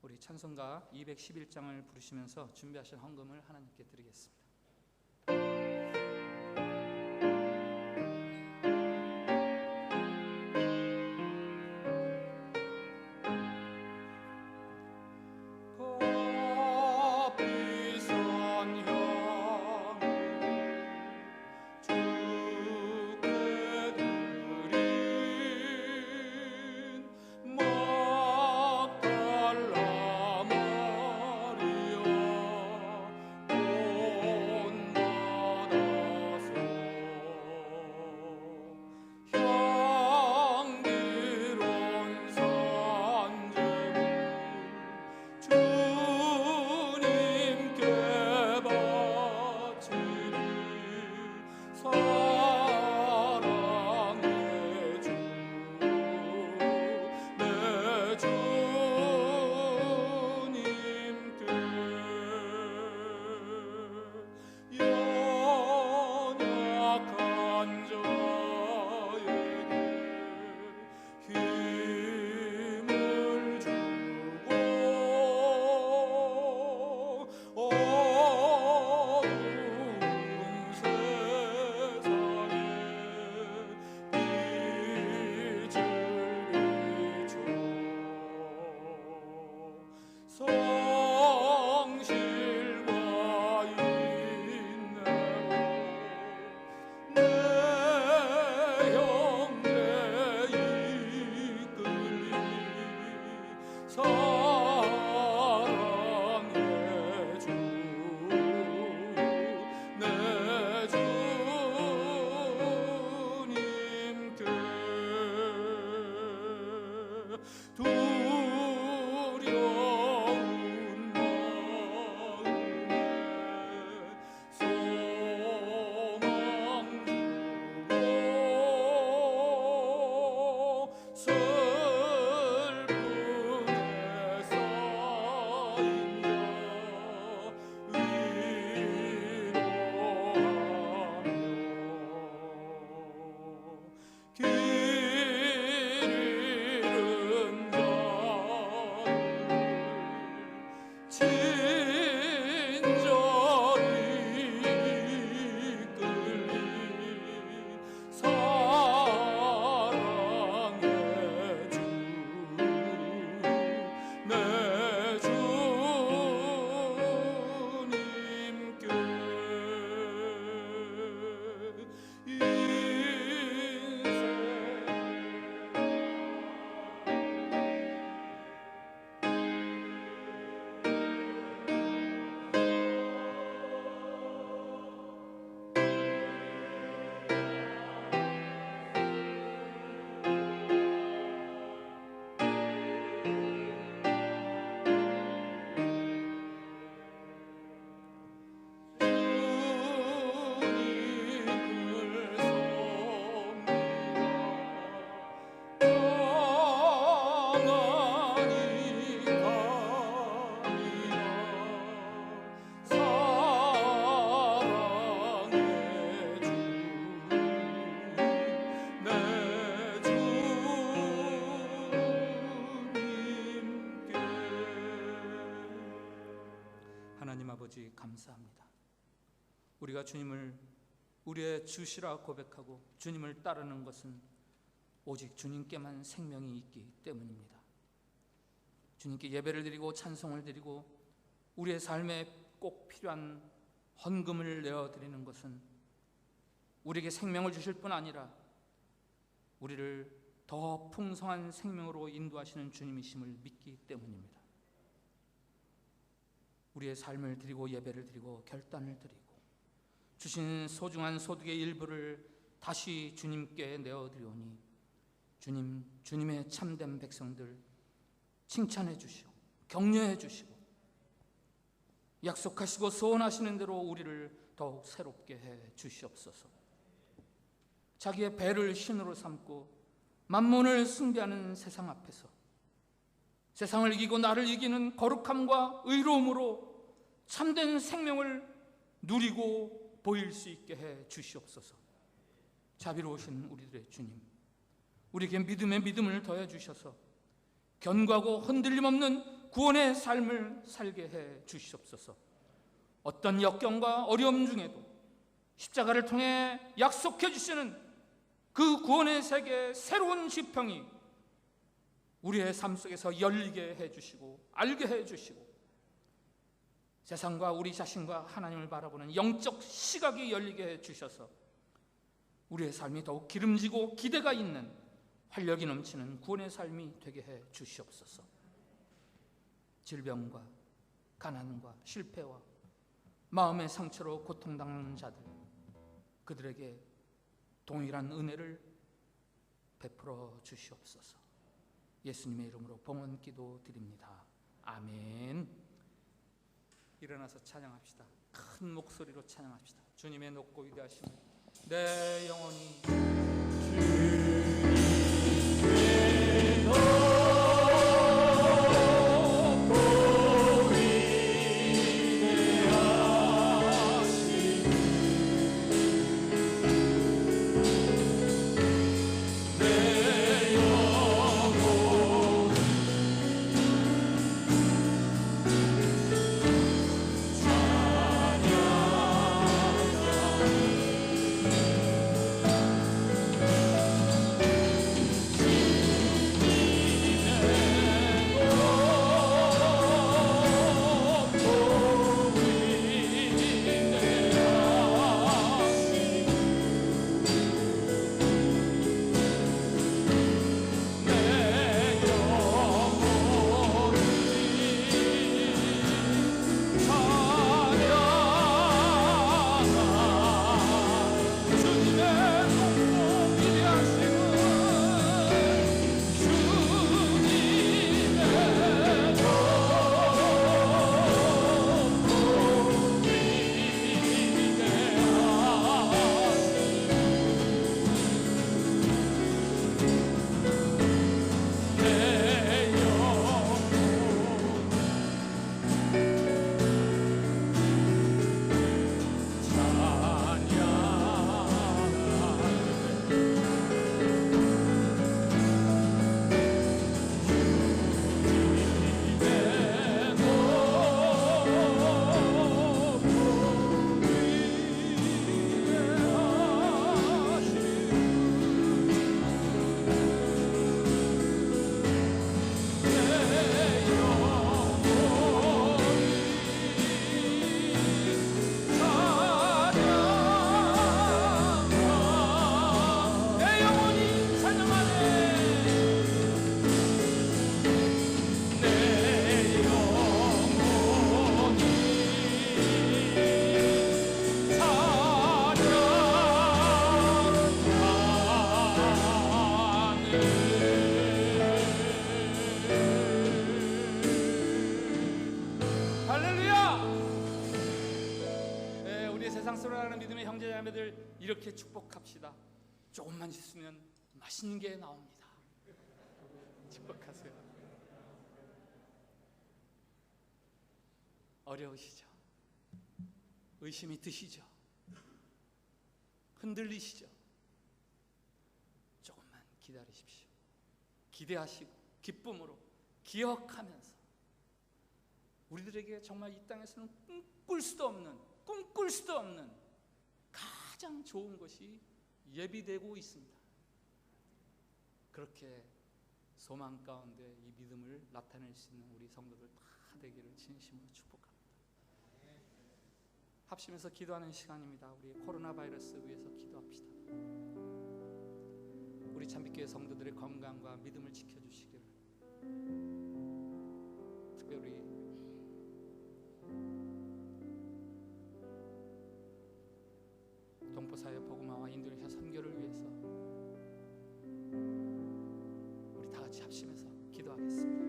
우리 찬송가 211장을 부르시면서 준비하신 헌금을 하나님께 드리겠습니다. 아버지 감사합니다. 우리가 주님을 우리의 주시라 고백하고 주님을 따르는 것은 오직 주님께만 생명이 있기 때문입니다. 주님께 예배를 드리고 찬송을 드리고 우리의 삶에 꼭 필요한 헌금을 내어드리는 것은 우리에게 생명을 주실 뿐 아니라 우리를 더 풍성한 생명으로 인도하시는 주님이심을 믿기 때문입니다. 우리의 삶을 드리고 예배를 드리고 결단을 드리고 주신 소중한 소득의 일부를 다시 주님께 내어드리오니 주님, 주님의 참된 백성들 칭찬해 주시고 격려해 주시고 약속하시고 소원하시는 대로 우리를 더욱 새롭게 해 주시옵소서. 자기의 배를 신으로 삼고 만몬을 숭배하는 세상 앞에서 세상을 이기고 나를 이기는 거룩함과 의로움으로 참된 생명을 누리고 보일 수 있게 해 주시옵소서. 자비로우신 우리들의 주님, 우리에게 믿음의 믿음을 더해 주셔서 견고하고 흔들림 없는 구원의 삶을 살게 해 주시옵소서. 어떤 역경과 어려움 중에도 십자가를 통해 약속해 주시는 그 구원의 세계의 새로운 지평이 우리의 삶 속에서 열리게 해 주시고 알게 해 주시고 세상과 우리 자신과 하나님을 바라보는 영적 시각이 열리게 해 주셔서 우리의 삶이 더욱 기름지고 기대가 있는 활력이 넘치는 구원의 삶이 되게 해 주시옵소서. 질병과 가난과 실패와 마음의 상처로 고통당하는 자들, 그들에게 동일한 은혜를 베풀어 주시옵소서. 예수님의 이름으로 봉헌 기도 드립니다. 아멘. 일어나서 찬양합시다. 큰 목소리로 찬양합시다. 주님의 높고 위대하심을 내 영혼이 이렇게 축복합시다. 조금만 있으면 맛있는 게 나옵니다. 축복하세요. 어려우시죠? 의심이 드시죠? 흔들리시죠? 조금만 기다리십시오. 기대하시고 기쁨으로 기억하면서 우리들에게 정말 이 땅에서는 꿈꿀 수도 없는 가장 좋은 것이 예비되고 있습니다. 그렇게 소망 가운데 이 믿음을 나타낼 수 있는 우리 성도들 다 되기를 진심으로 축복합니다. 합심해서 기도하는 시간입니다. 우리 코로나 바이러스 위해서 기도합시다. 우리 참빛교회 성도들의 건강과 믿음을 지켜주시기를, 특별히 동포사회 복음화와 인도네시아 선교를 위해서 우리 다 같이 합심해서 기도하겠습니다.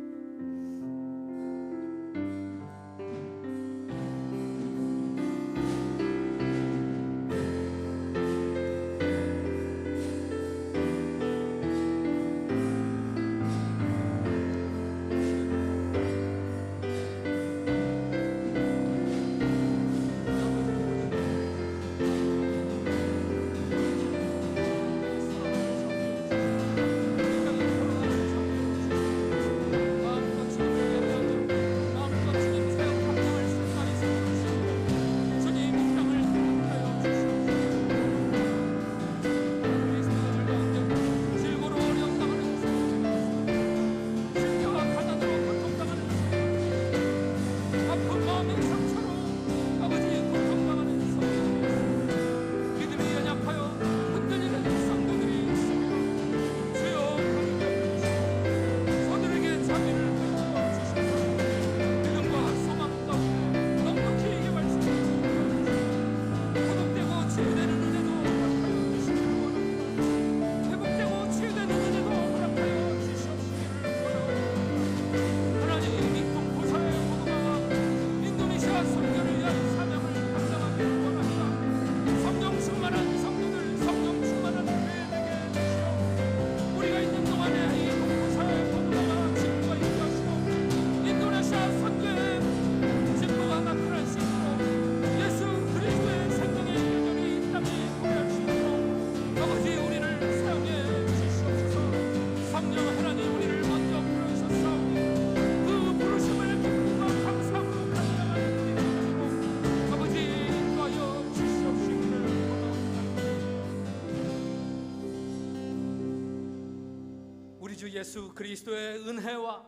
주 예수 그리스도의 은혜와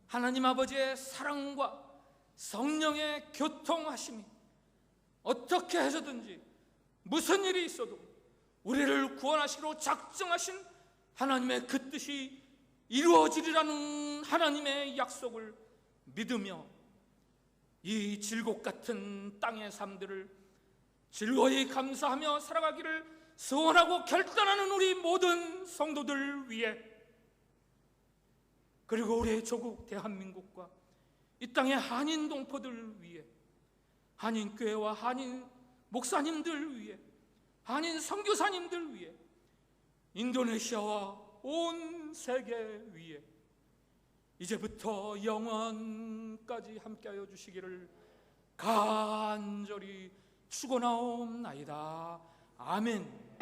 하나님 아버지의 사랑과 성령의 교통하심이 어떻게 해서든지 무슨 일이 있어도 우리를 구원하시기로 작정하신 하나님의 그 뜻이 이루어지리라는 하나님의 약속을 믿으며 이 질곡 같은 땅의 삶들을 즐거이 감사하며 살아가기를 소원하고 결단하는 우리 모든 성도들 위해, 그리고 우리의 조국 대한민국과 이 땅의 한인 동포들 위해, 한인교회와 한인 목사님들 위해, 한인 선교사님들 위해, 인도네시아와 온 세계 위에 이제부터 영원까지 함께하여 주시기를 간절히 축원하옵나이다. 아멘.